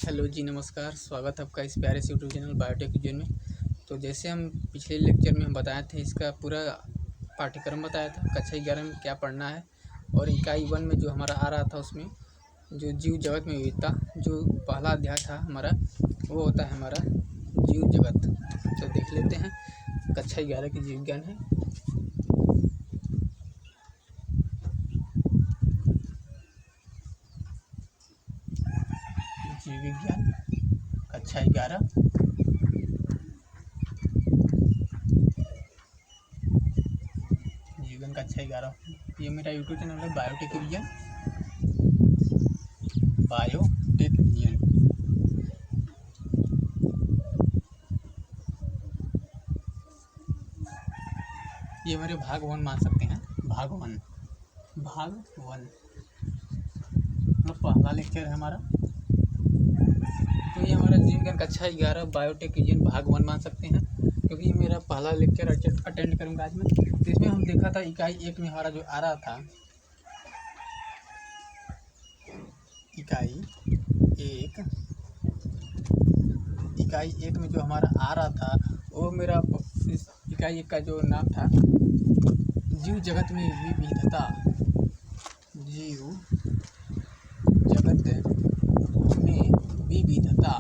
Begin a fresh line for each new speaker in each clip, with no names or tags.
Hello जी, नमस्कार। स्वागत है आपका इस प्यारे से यूट्यूब चैनल बायोटेक विजन में। तो जैसे हम पिछले लेक्चर में हम बताए थे, इसका पूरा पाठ्यक्रम बताया था कक्षा 11 में क्या पढ़ना है। और इकाई 1 में जो हमारा आ रहा था उसमें जो जीव जगत में विविधता, जो पहला अध्याय था हमारा, वो होता है हमारा जीव जगत। तो देख लेते हैं, कक्षा 11 की जीव विज्ञान है। जीव विज्ञान कक्षा 11 जीवन कक्षा 11। ये मेरा यूट्यूब चैनल है बायोटेक विजन। बायोटेक विजन ये मेरे भाग 1 मान सकते हैं। भाग 1 मतलब पहला लेक्चर है हमारा। तो ये हमारा जीव विज्ञान कक्षा 11 बायोटेक विजन भाग 1 मान सकते हैं, क्योंकि ये मेरा पहला लेक्चर अटेंड करूँगा आज मैं। तो इसमें हम देखा था इकाई 1 में हमारा जो आ रहा था, इकाई 1 में जो हमारा आ रहा था वो मेरा इस इकाई 1 का जो नाम था जीव जगत में विविधता। जीव जगत में विविधता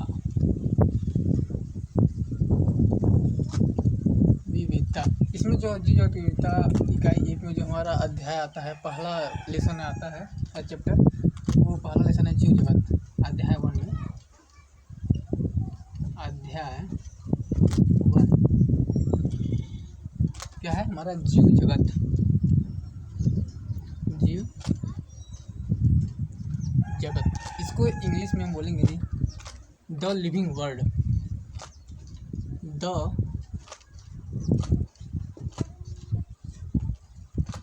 इसमें जो जीव जगत की विविधता इकाई 1 में जो हमारा अध्याय आता है, पहला लेसन आता है चैप्टर, वो पहला लेसन है जीव जगत। अध्याय 1 में अध्याय 1 क्या है हमारा? जीव जगत। जीव जगत, इसको इंग्लिश में हम बोलेंगे जी the living world. The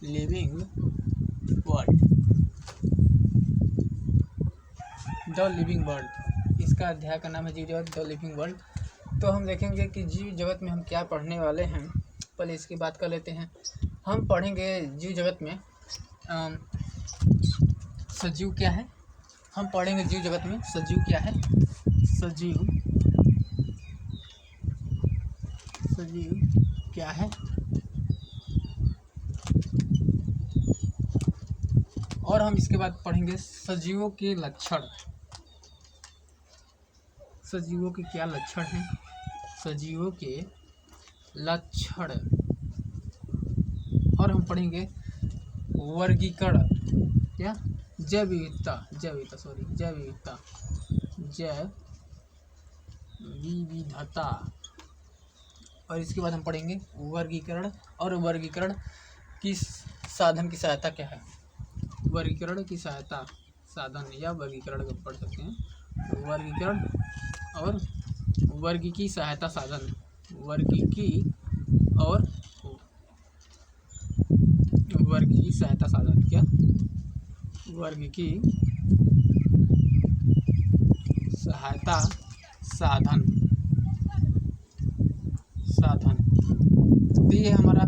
living world, the living world, इसका अध्याय का नाम है जीव जगत द लिविंग वर्ल्ड। तो हम देखेंगे कि जीव जगत में हम क्या पढ़ने वाले हैं। पहले इसकी बात कर लेते हैं। हम पढ़ेंगे जीव जगत में सजीव क्या है। हम पढ़ेंगे जीव जगत में सजीव क्या है। सजीव क्या है, और हम इसके बाद पढ़ेंगे सजीवों के लक्षण। सजीवों के क्या लक्षण हैं, सजीवों के लक्षण। और हम पढ़ेंगे वर्गीकरण, क्या? जैव विविधता। और इसके बाद हम पढ़ेंगे वर्गीकरण, और वर्गीकरण की साधन की सहायता क्या है। वर्गीकरण की सहायता साधन या वर्गीकरण को पढ़ सकते हैं। वर्गीकरण और वर्गीकी सहायता साधन, वर्गीकी और वर्गीकी सहायता साधन, क्या? वर्गीकी सहायता साधन। तो ये हमारा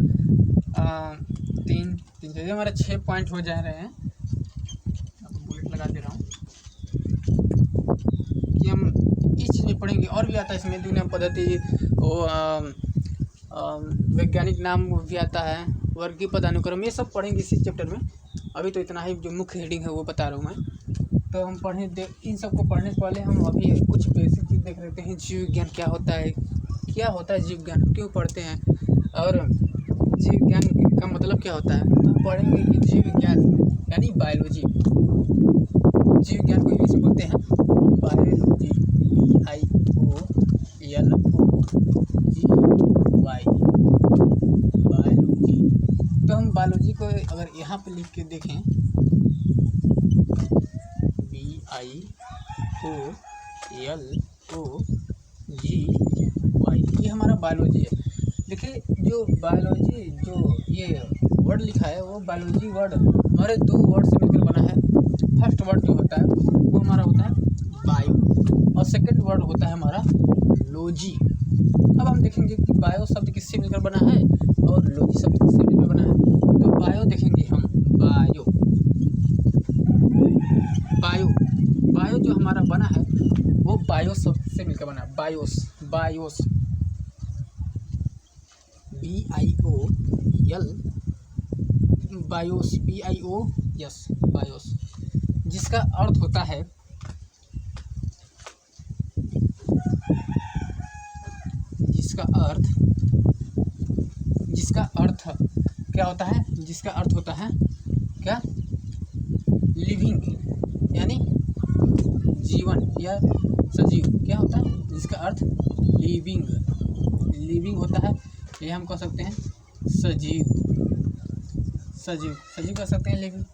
तीन हमारा 6 पॉइंट हो जा रहे हैं। अब बुलेट लगा दे रहा हूँ कि हम इस चीज़ में पढ़ेंगे। और भी आता है इसमें दुनिया पद्धति, वो वैज्ञानिक नाम भी आता है, वर्गीय पदानुक्रम, ये सब पढ़ेंगे इसी चैप्टर में। अभी तो इतना ही जो मुख्य हेडिंग है वो बता रहा हूँ मैं। तो हम इन सब को पढ़ने से पहले हम अभी कुछ बेसिक चीज़ देख लेते हैं। जीव विज्ञान क्या होता है, जीव विज्ञान क्यों पढ़ते हैं, और जीव विज्ञान का मतलब क्या होता है। तो हम पढ़ेंगे कि जीव विज्ञान यानी बायोलॉजी। जीव विज्ञान को इंग्लिश में बोलते हैं बायोलॉजी, BIOLOGY, बायोलॉजी। तो हम बायोलॉजी को अगर यहाँ पे लिख के देखें, BIOLOGY, ये हमारा बायोलॉजी है। देखिए, जो बायोलॉजी जो ये वर्ड लिखा है, वो बायोलॉजी वर्ड हमारे 2 वर्ड से मिलकर बना है। फर्स्ट वर्ड जो होता है वो हमारा होता है बायो, और सेकंड वर्ड होता है हमारा लॉजी। अब हम देखेंगे कि बायो शब्द किससे मिलकर बना है और लॉजी शब्द किससे मिलकर बना है। तो बायो देखेंगे हम, बायो जो हमारा बना है वो बायोस से मिलकर बना है। BIOS BIOS BIOL BIOS BIOS BIOS, जिसका अर्थ होता है जिसका अर्थ क्या होता है, जिसका अर्थ होता है क्या, लिविंग यानी जीवन या सजीव। क्या होता है जिसका अर्थ लिविंग होता है, ये हम कह सकते हैं सजीव कह सकते हैं लिविंग।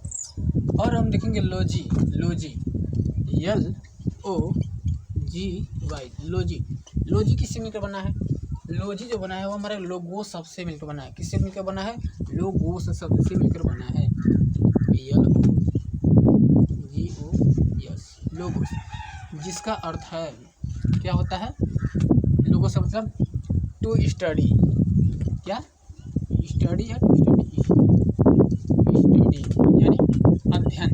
और हम देखेंगे लोजी LOGY लोजी किससे मिलकर बना है, लोजी जो बना है वो हमारे लोगोस शब्द से मिलकर बना है। किससे मिलकर बना है, लोगोस शब्द से मिलकर बना है। LOGOS लोगोस, जिसका अर्थ है क्या होता है, लोगोस मतलब टू स्टडी, क्या स्टडी या टू स्टडी यानी अध्ययन।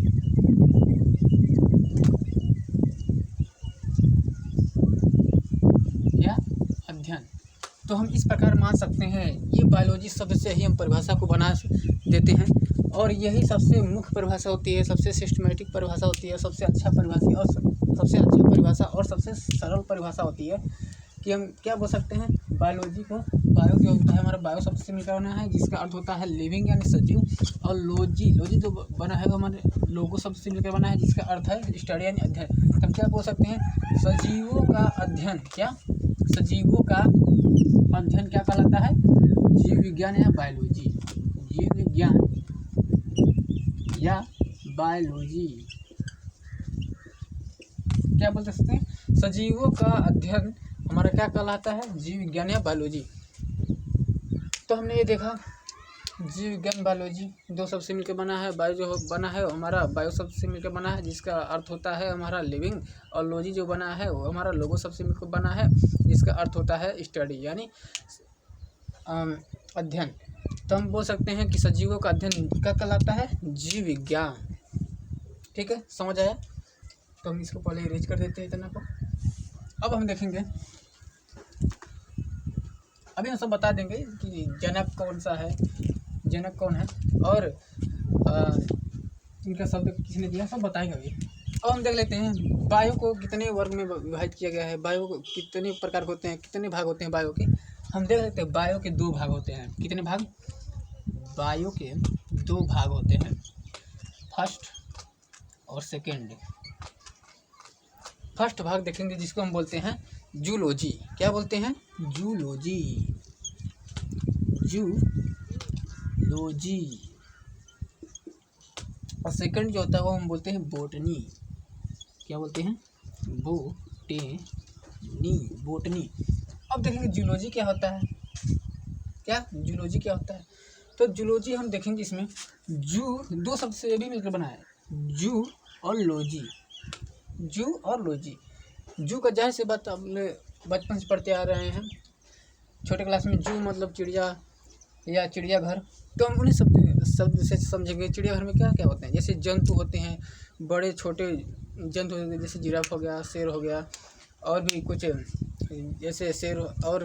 क्या अध्ययन। तो हम इस प्रकार मान सकते हैं, ये बायोलॉजी शब्द से ही हम परिभाषा को बना देते हैं और यही सबसे मुख्य परिभाषा होती है, सबसे सिस्टमेटिक परिभाषा होती है, सबसे अच्छा परिभाषा और सबसे अच्छी परिभाषा और सबसे सरल परिभाषा होती है कि हम क्या बोल सकते हैं, बायोलॉजी को, बायो जो होता है हमारा बायो शब्द से मिलकर बना है जिसका अर्थ होता है लिविंग यानी सजीव। और लोजी जो बना है वो हमारे लोगो शब्द से मिलकर बना है जिसका अर्थ है स्टडी यानी अध्ययन। तो हम क्या बोल सकते हैं, सजीवों का अध्ययन, क्या सजीवों का अध्ययन क्या कहलाता है, जीव विज्ञान या बायोलॉजी, जीव विज्ञान या बायोलॉजी। क्या बोल सकते हैं, सजीवों का अध्ययन हमारा क्या कहलाता है, जीव विज्ञान या बायोलॉजी। तो हमने ये देखा जीव विज्ञान बायोलॉजी दो शब्द से मिलकर बना है। बायो जो बना है हमारा बायो शब्द से मिलकर बना है जिसका अर्थ होता है हमारा लिविंग, और लॉजी जो बना है वो हमारा लोगो शब्द से मिलकर बना है जिसका अर्थ होता है स्टडी यानी अध्ययन। तो हम बोल सकते हैं कि सजीवों का अध्ययन क्या कहलाता है, जीव विज्ञान। ठीक है, समझ आया। तो हम इसको पहले इरेज कर देते हैं इतना को। अब हम देखेंगे, अभी हम सब बता देंगे कि जनक कौन सा है, जनक कौन है और इनका शब्द किसने दिया, सब बताएंगे अभी। अब हम देख लेते हैं बायो को कितने वर्ग में विभाजित किया गया है, बायो को कितने प्रकार होते हैं, कितने भाग होते हैं बायो के। हम देख लेते हैं बायो के दो भाग होते हैं। कितने भाग, बायो के दो भाग होते हैं, फर्स्ट और सेकेंड। फर्स्ट भाग देखेंगे जिसको हम बोलते हैं जूलॉजी। क्या बोलते हैं, जूलॉजी और सेकंड जो होता है वो हम बोलते हैं बोटनी। क्या बोलते हैं, बोटनी। अब देखेंगे जूलॉजी क्या होता है, जूलॉजी क्या होता है। तो जूलॉजी हम देखेंगे इसमें दो शब्द से भी मिलकर बना है, जू और लॉजी। जू का जाहिर सी बात हमने बचपन से पढ़ते आ रहे हैं, छोटे क्लास में जू मतलब चिड़िया या चिड़ियाघर। तो हम उन्हीं शब्द से समझेंगे चिड़ियाघर में क्या क्या होते हैं। जैसे जंतु होते हैं, बड़े छोटे जंतु होते हैं, जैसे जिराफ हो गया, शेर हो गया, और भी कुछ जैसे शेर और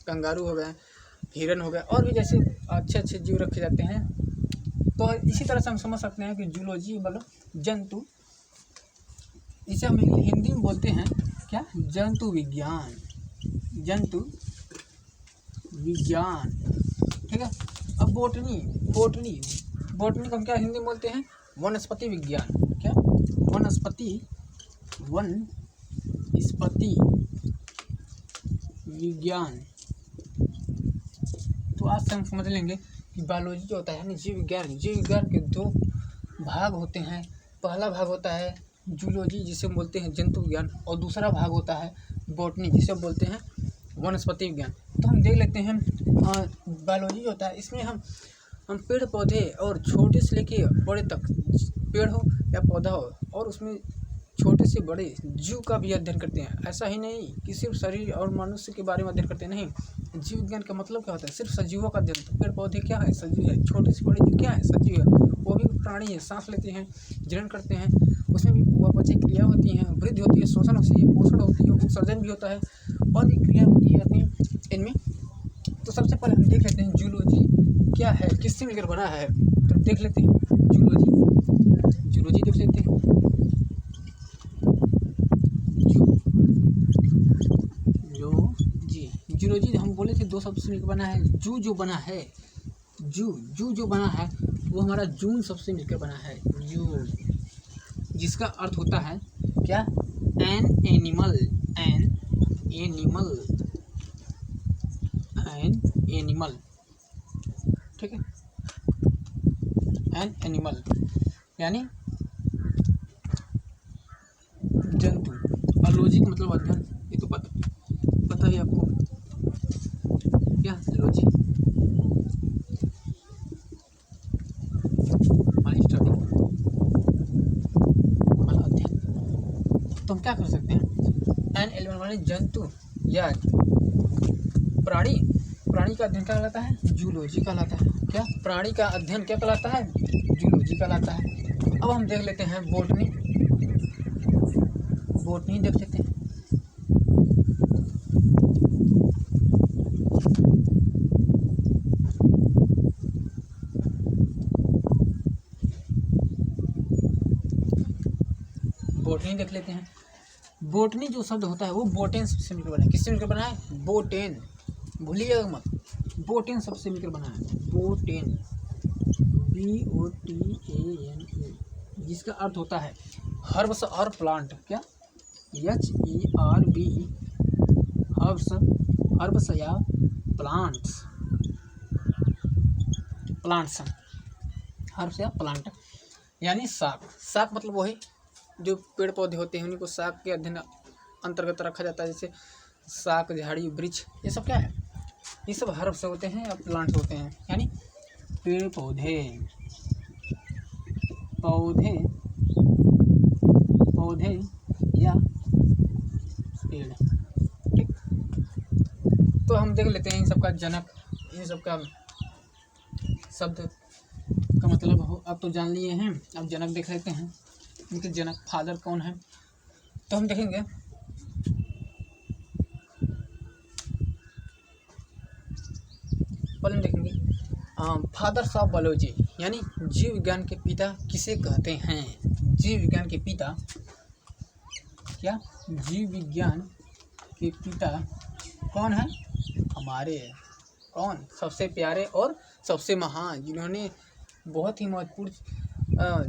कंगारू हो गए, हिरन हो गया, और भी जैसे अच्छे जीव रखे जाते हैं। तो इसी तरह से हम समझ सकते हैं कि जूलॉजी मतलब जंतु, इसे हम हिंदी में बोलते हैं क्या, जंतु विज्ञान। ठीक है। अब बोटनी को हम क्या हिंदी में बोलते हैं, वनस्पति विज्ञान। क्या, वनस्पति विज्ञान। तो आज से हम समझ लेंगे कि बायोलॉजी जो होता है यानी जीव विज्ञान के दो भाग होते हैं। पहला भाग होता है जूलॉजी जिसे हम बोलते हैं जंतु विज्ञान, और दूसरा भाग होता है बॉटनी जिसे हम बोलते हैं वनस्पति विज्ञान। तो हम देख लेते हैं बायोलॉजी जो होता है इसमें हम पेड़ पौधे और छोटे से लेके बड़े तक, पेड़ हो या पौधा हो, और उसमें छोटे से बड़े जीव का भी अध्ययन करते हैं। ऐसा ही नहीं कि सिर्फ शरीर और मनुष्य के बारे में अध्ययन करते हैं, नहीं। जीव विज्ञान का मतलब क्या होता है, सिर्फ सजीवों का अध्ययन। तो पेड़ पौधे क्या है, सजीव है। छोटे से बड़े जीव क्या है, सजीव है। वो भी प्राणी है, सांस लेते हैं, जीर्ण करते हैं, उसमें भी उपापचय क्रिया होती हैं, वृद्धि होती है, शोषण होती है, पोषण होती है, उत्सर्जन भी होता है, और भी क्रिया होती है इनमें। तो सबसे पहले हम देख लेते हैं जूलॉजी क्या है, किससे मिलकर बना है। तो देख लेते हैं जूलॉजी देख लेते हैं। जूलॉजी हम बोले थे 2 शब्द से मिलकर बना है। जो बना है, जो बना है वो हमारा जून शब्द से मिलकर बना है, जू, जिसका अर्थ होता है क्या, एन एनिमल, ठीक है, एन एनिमल यानी जंतु। और लॉजी का मतलब अध्ययन, ये तो पता ही आपको क्या लॉजी अध्ययन। तो हम क्या कर सकते हैं, एन एनिमल माने जंतु या प्राणी का अध्ययन क्या कहलाता है, जूलॉजी कहलाता है। क्या, प्राणी का अध्ययन क्या कहलाता है, जूलॉजी कहलाता है। अब हम देख लेते हैं बोटनी देख लेते हैं। बोटनी देख लेते हैं। बोटनी जो शब्द होता है वो बोटेन से मिलकर बना है। किससे मिलकर बना है, बोटेन, भूलिएगा मत, बोटेन शब्द से मिलकर बना है, बोटेन, BOTANE, जिसका अर्थ होता है हर्ब्स और प्लांट। क्या, HERB, हर्ब्स या प्लांट्स, हर्ब्स या प्लांट यानी साग मतलब वही जो पेड़ पौधे होते हैं, उन्हीं को साग के अध्ययन अंतर्गत रखा जाता है। जैसे साग, झाड़ी, वृक्ष, ये सब क्या है, ये सब हर्ब्स होते हैं या प्लांट्स होते हैं, यानी पेड़ पौधे या पेड़। ठीक, तो हम देख लेते हैं इन सब का जनक, इन सब का शब्द का मतलब हो अब तो जान लिए हैं। अब जनक देख लेते हैं, इनके जनक फादर कौन है। तो हम देखेंगे पहले देखेंगे फादर्स ऑफ बायोलॉजी, यानी जीव विज्ञान के पिता किसे कहते हैं। जीव विज्ञान के पिता, क्या, जीव विज्ञान के पिता कौन है, हमारे कौन, सबसे प्यारे और सबसे महान, जिन्होंने बहुत ही महत्वपूर्ण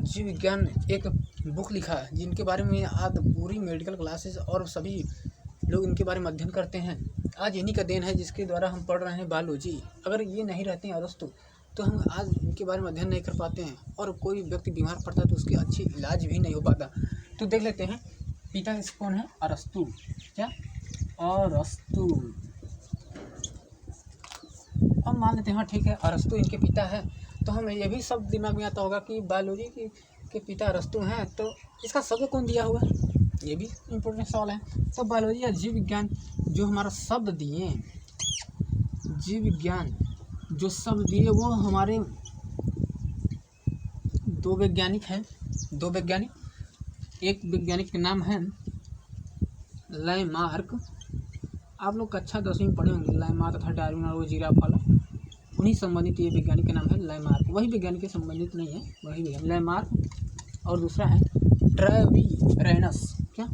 जीव विज्ञान एक बुक लिखा है, जिनके बारे में आज पूरी मेडिकल क्लासेस और सभी लोग इनके बारे में अध्ययन करते हैं। आज इन्हीं का देन है जिसके द्वारा हम पढ़ रहे हैं बायोलॉजी। अगर ये नहीं रहते हैं अरस्तु तो हम आज इनके बारे में अध्ययन नहीं कर पाते हैं, और कोई व्यक्ति बीमार पड़ता है तो उसकी अच्छी इलाज भी नहीं हो पाता। तो देख लेते हैं पिता इस कौन है, अरस्तु। क्या, अरस्तु। अब मान लेते हैं हाँ ठीक है अरस्तु इनके पिता है, तो हमें ये भी सब दिमाग में आता होगा कि बायोलॉजी के पिता अरस्तु हैं, तो इसका शब्द कौन दिया हुआ है, ये भी इम्पोर्टेंट सवाल है। तो बायोलॉजी या जीव विज्ञान जो हमारा शब्द दिए, जीव विज्ञान जो शब्द दिए वो हमारे दो वैज्ञानिक हैं, एक वैज्ञानिक के नाम है लैमार्क। आप लोग कक्षा 10वीं में पढ़े होंगे, लैमार्क तथा डार्विन और वो जीराफ वाला, उन्हीं संबंधित ये वैज्ञानिक का नाम है लैमार्क। वही वैज्ञानिक के संबंधित नहीं है, वही वैज्ञानिक लैमार्क। और दूसरा है ट्रेवीरेनस। क्या,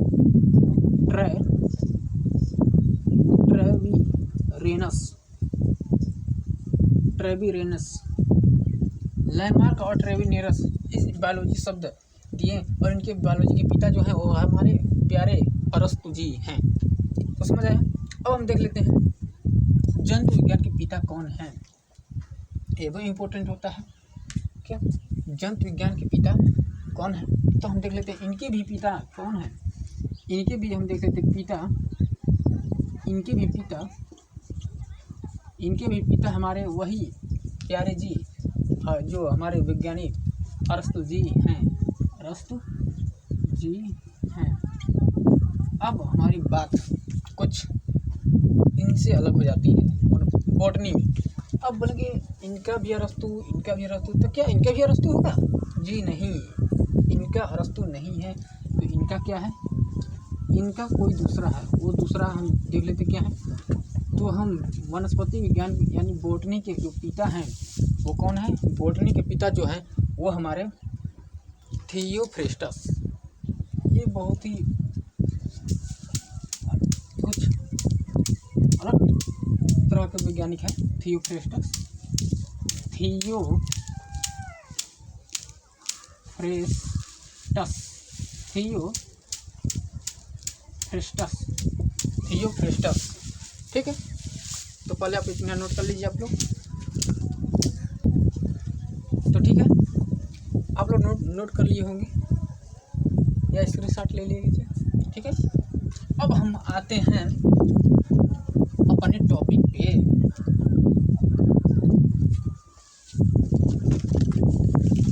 ट्रेवीरेनस, लैमार्क और ट्रेवीरेनस इस बायोलॉजी शब्द दिए, और इनके बायोलॉजी के पिता जो हैं वो हमारे प्यारे अरस्तु जी हैं। तो समझ आया। अब हम देख लेते हैं जंतु विज्ञान के पिता कौन हैं, ये भी इम्पोर्टेंट होता है। क्या, जंतु विज्ञान के पिता कौन है, तो हम देख लेते हैं इनके भी पिता कौन है। इनके भी हम देख लेते पिता, इनके भी पिता हमारे वही प्यारे जी जो हमारे वैज्ञानिक अरस्तु जी हैं। अब हमारी बात कुछ इनसे अलग हो जाती है बॉटनी में। अब बोलेंगे इनका भी अरस्तु, तो क्या इनका भी अरस्तु होगा, जी नहीं, इनका अरस्तु नहीं है तो इनका क्या है, इनका कोई दूसरा है। वो दूसरा हम देख लेते क्या है। तो हम वनस्पति विज्ञान यानी बोटनी के जो पिता हैं वो कौन है, बोटनी के पिता जो है वो हमारे थियोफ्रेस्टस। ये बहुत ही कुछ अलग तरह के वैज्ञानिक है थियोफ्रेस्टस। थियोफ्रेस्टस, ठीक है। तो पहले आप इतना नोट कर लीजिए आप लोग। तो ठीक है, आप लोग नोट कर लिए होंगे या स्क्रीनशॉट ले लीजिए, ठीक है। अब हम आते हैं अपने टॉपिक पे।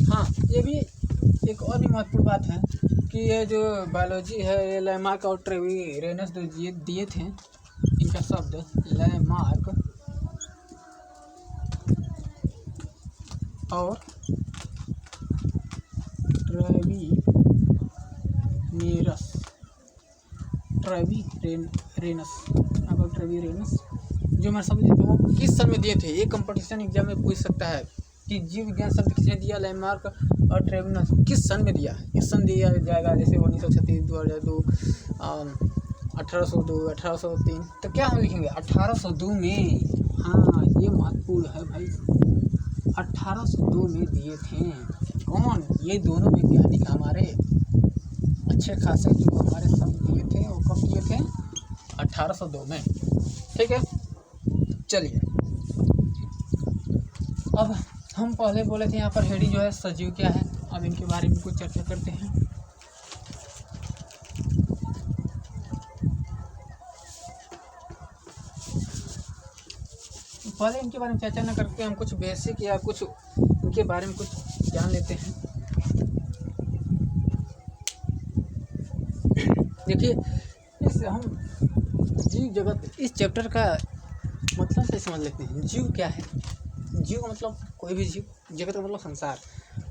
हाँ, ये भी एक और भी महत्वपूर्ण बात है कि ये जो बायोलॉजी है ये लैमार्क और ट्रेविरेनस जो दिए थे, इनका शब्द लैमार्क और ट्रेविरेनस जो मैं शब्द देता हूँ किस सन में दिए थे। ये कंपटीशन एग्जाम में पूछ सकता है कि जीव विज्ञान शब्द किसने दिया, लैमार्क और ट्रेविरेनस किस सन में दिया। इस सन दिया जाएगा जैसे 1936, 2002, 1802, 1803। तो क्या हम लिखेंगे 1802 में। हाँ, ये महत्वपूर्ण है भाई, 1802 में दिए थे। कौन, ये दोनों वैज्ञानिक हमारे अच्छे खासे जो हमारे शब्द दिए थे वो कब दिए थे, 1802 में, ठीक है। चलिए अब हम पहले बोले थे यहाँ पर हेडिंग जो है सजीव क्या है। अब इनके बारे में कुछ चर्चा करते हैं। पहले इनके बारे में चर्चा न करके हम कुछ बेसिक या कुछ इनके बारे में कुछ जान लेते हैं। देखिए, इस हम जीव जगत इस चैप्टर का मतलब से समझ लेते हैं। जीव क्या है, जीव का मतलब कोई भी जीव, जगत का मतलब संसार।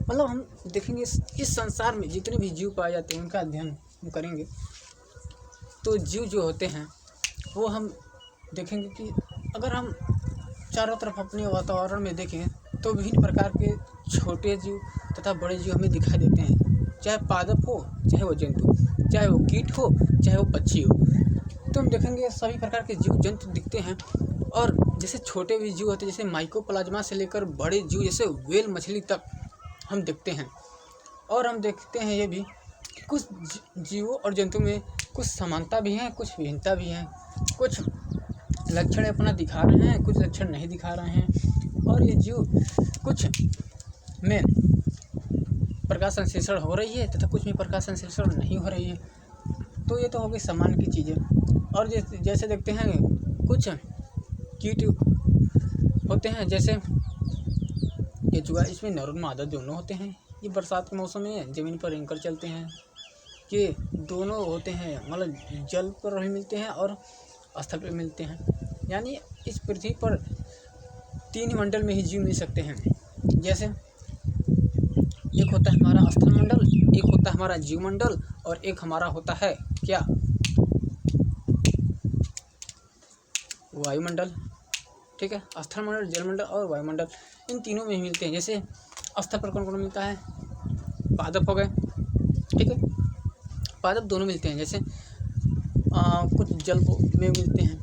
मतलब हम देखेंगे इस संसार में जितने भी जीव पाए जाते हैं उनका अध्ययन हम करेंगे तो जीव जो होते हैं वो हम देखेंगे कि अगर हम चारों तरफ अपने वातावरण में देखें तो विभिन्न प्रकार के छोटे जीव तथा बड़े जीव हमें दिखाई देते हैं। चाहे पादप हो, चाहे वो जंतु, चाहे वो कीट हो, चाहे वो पक्षी हो। तो हम देखेंगे सभी प्रकार के जीव जंतु दिखते हैं। और जैसे छोटे भी जीव होते हैं, जैसे माइकोप्लाज्मा से लेकर बड़े जीव जैसे व्हेल मछली तक हम देखते हैं। और हम देखते हैं ये भी कि कुछ जीवों और जंतु में कुछ समानता भी है, कुछ भिन्नता भी है। कुछ लक्षण अपना दिखा रहे हैं, कुछ लक्षण नहीं दिखा रहे हैं। और ये जीव कुछ में प्रकाश संश्लेषण हो रही है तथा कुछ में प्रकाश संश्लेषण नहीं हो रही है। तो ये तो हो गई सामान्य की चीज़ें। और जैसे देखते हैं कुछ कीट होते हैं, जैसे केचुआ, इसमें नर और मादा दोनों होते हैं। ये बरसात के मौसम में ज़मीन पर रेंगकर चलते हैं। ये दोनों होते हैं, मतलब जल पर भी मिलते हैं और स्थल पर मिलते हैं। यानी इस पृथ्वी पर 3 मंडल में ही जीव मिल सकते हैं। जैसे एक होता है हमारा स्थल मंडल, एक होता है हमारा जीव मंडल और एक हमारा होता है क्या, वायुमंडल, ठीक है। स्थल मंडल, जल मंडल और वायुमंडल, इन तीनों में ही मिलते हैं। जैसे स्थल पर कौन कौन मिलता है, पादप हो गए, ठीक है। पादप दोनों मिलते हैं। जैसे कुछ जल में मिलते हैं,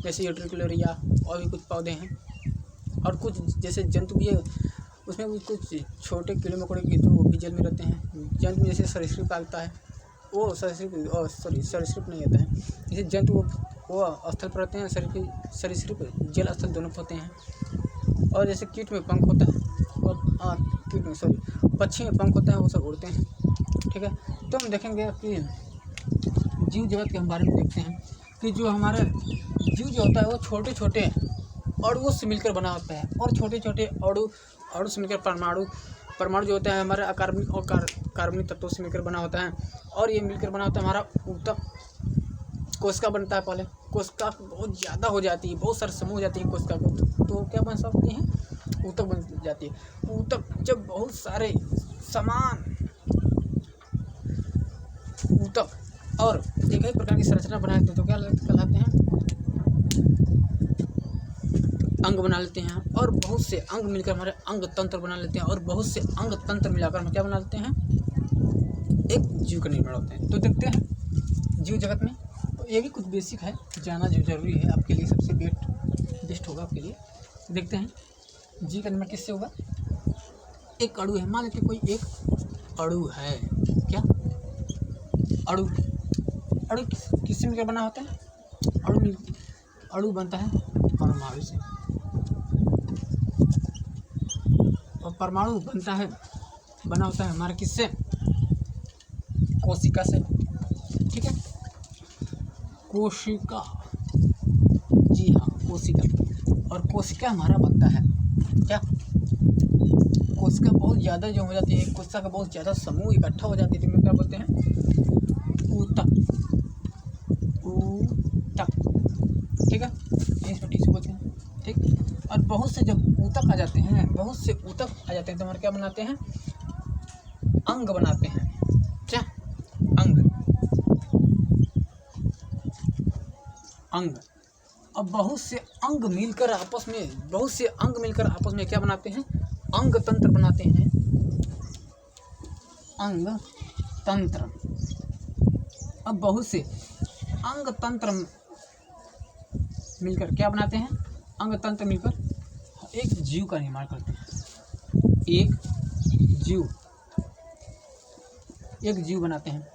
जैसे यूट्रिकुलरिया और भी कुछ पौधे हैं। और कुछ जैसे जंतु भी है, उसमें भी कुछ छोटे कीड़े मकोड़े के तो वो भी जल में रहते हैं। जंतु में जैसे सरीसृप आता है, वो सरीसृप नहीं आता है। जैसे जंतु वो स्थल पर रहते हैं, सरीसृप जल स्थल दोनों होते हैं। और जैसे कीट में पंख होता है और पक्षी में पंख होता है, वो सब उड़ते हैं, ठीक है। तो हम देखेंगे कि जीव जगत के बारे में देखते हैं कि जो हमारे जीव जो होता है वो छोटे छोटे अणुओं से मिलकर बना होता है। और छोटे छोटे अणु से मिलकर परमाणु जो होता है हमारे अकार्बनिक और कार्बनिक तत्वों से मिलकर बना होता है। और ये मिलकर बना होता है हमारा ऊतक। कोशिका बनता है, पहले कोशिका बहुत ज़्यादा हो जाती है, बहुत सारे समूह हो जाती है कोशिका को, तो क्या बन सकती हैं, ऊतक बन जाती है। ऊतक जब बहुत सारे समान ऊतक और एक ही प्रकार की संरचना बना लेते हैं तो क्या कहलाते हैं, अंग बना लेते हैं। और बहुत से अंग मिलकर हमारे अंग तंत्र बना लेते हैं, और बहुत से अंग तंत्र मिलाकर हम क्या बना लेते हैं, एक जीव का निर्माण होते हैं। तो देखते हैं जीव जगत में, तो ये भी कुछ बेसिक है, जानना जो जरूरी है आपके लिए, सबसे बेस्ट होगा आपके लिए। देखते हैं जीव का निर्माण किससे होगा। एक अणु है, मान लेते कोई एक अणु है, क्या अणु किससे मिलकर बना होता है, अणु बनता है परमाणु से, और परमाणु बना होता है हमारे किससे, कोशिका से, ठीक है, कोशिका, जी हाँ कोशिका। और कोशिका हमारा बनता है क्या, कोशिका बहुत ज़्यादा जो हो जाती है, कोशिका का बहुत ज़्यादा समूह इकट्ठा हो जाती है तो क्या बोलते हैं, ऊतक, ठीक है, इसमें टिश्यू बोलते हैं, ठीक। और बहुत से जब ऊतक आ जाते हैं, तो हमारे क्या बनाते हैं, अंग बनाते हैं, क्या अंग। अब बहुत से अंग मिलकर आपस में क्या बनाते हैं, अंग तंत्र बनाते हैं, अंग तंत्र। अब बहुत से अंग तंत्र मिलकर क्या बनाते हैं, अंग तंत्र मिलकर एक जीव का निर्माण करते हैं, एक जीव बनाते हैं।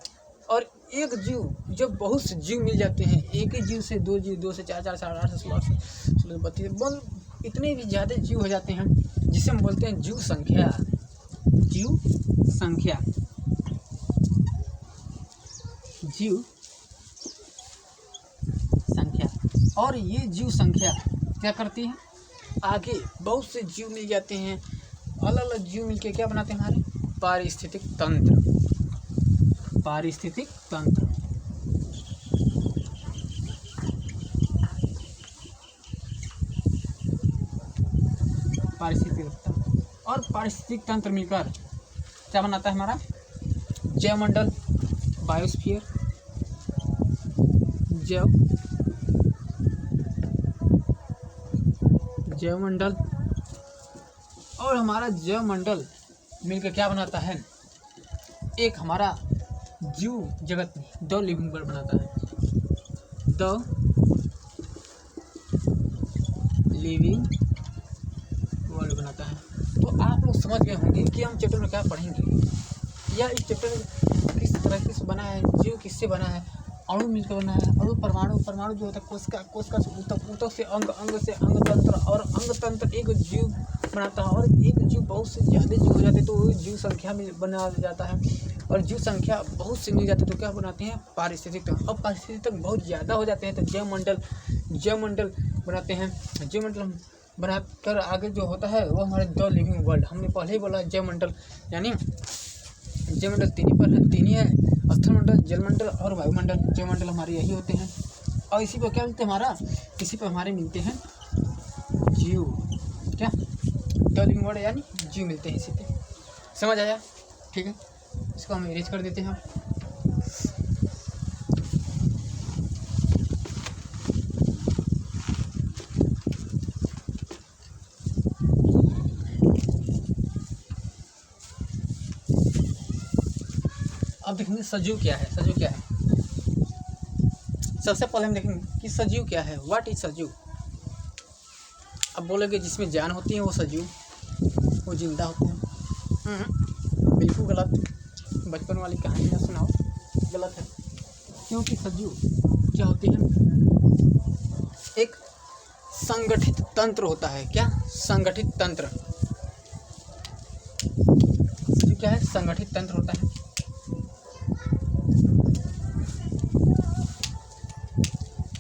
और एक जीव, जब बहुत से जीव मिल जाते हैं, एक ही जीव से दो जीव, 2 से 4, 4 से 8 से 16 से 32 बल इतने भी ज़्यादा जीव हो जाते हैं, जिसे हम बोलते हैं जीव संख्या। और ये जीव संख्या क्या करती है, आगे बहुत से जीव मिल जाते हैं, अलग अलग जीव मिलके क्या बनाते हैं, हमारे पारिस्थितिक तंत्र। और पारिस्थितिक तंत्र मिलकर क्या बनाता है हमारा जैवमंडल, बायोस्फीयर, जैवमंडल। और हमारा जैवमंडल मिलकर क्या बनाता है, एक हमारा जीव जगत में द लिविंग वर्ल्ड बनाता है, द लिविंग वर्ल्ड बनाता है। तो आप लोग समझ गए होंगे कि हम चैप्टर में क्या पढ़ेंगे, या इस चैप्टर में किस तरह से बना है, जीव किससे बना है, अणु मिलकर बना है, अणु परमाणु जो होता है कोशिका से ऊतक से अंग से अंग तंत्र, और अंग तंत्र एक जीव बनाता है। और एक जीव बहुत से ज़्यादा जीव हो जाते हैं तो जीव संख्या में बना जाता है, और जीव संख्या बहुत से मिल जाते हैं तो क्या बनाते हैं, पारिस्थितिक तंत्र। अब पारिस्थितिक तंत्र बहुत ज़्यादा हो जाते हैं तो जैवमंडल बनाते हैं। जैवमंडल बनाकर आगे जो होता है वो हमारे द लिविंग वर्ल्ड, हमने पहले ही बोला जैवमंडल, यानी जैवमंडल तीन ही है, स्थलमंडल, जलमंडल और वायुमंडल। जैवमंडल हमारे यही होते हैं। और इसी पर क्या मिलते हैं, इसी पर हमारे मिलते हैं जीव, क्या द लिविंग वर्ल्ड यानी जीव मिलते हैं इसी पे। समझ आया, ठीक है, इसको हम इरेज कर देते हैं। अब देखेंगे सजीव क्या है। सबसे पहले हम देखेंगे कि सजीव क्या है, व्हाट इज सजीव। अब बोलेंगे जिसमें जान होती है वो सजीव, वो जिंदा होते हैं। बिल्कुल गलत, बचपन वाली कहानी ना सुनाओ, गलत है। क्योंकि सजीव क्या होती है, एक संगठित तंत्र होता है। क्या संगठित तंत्र, सजीव क्या है, संगठित तंत्र होता है।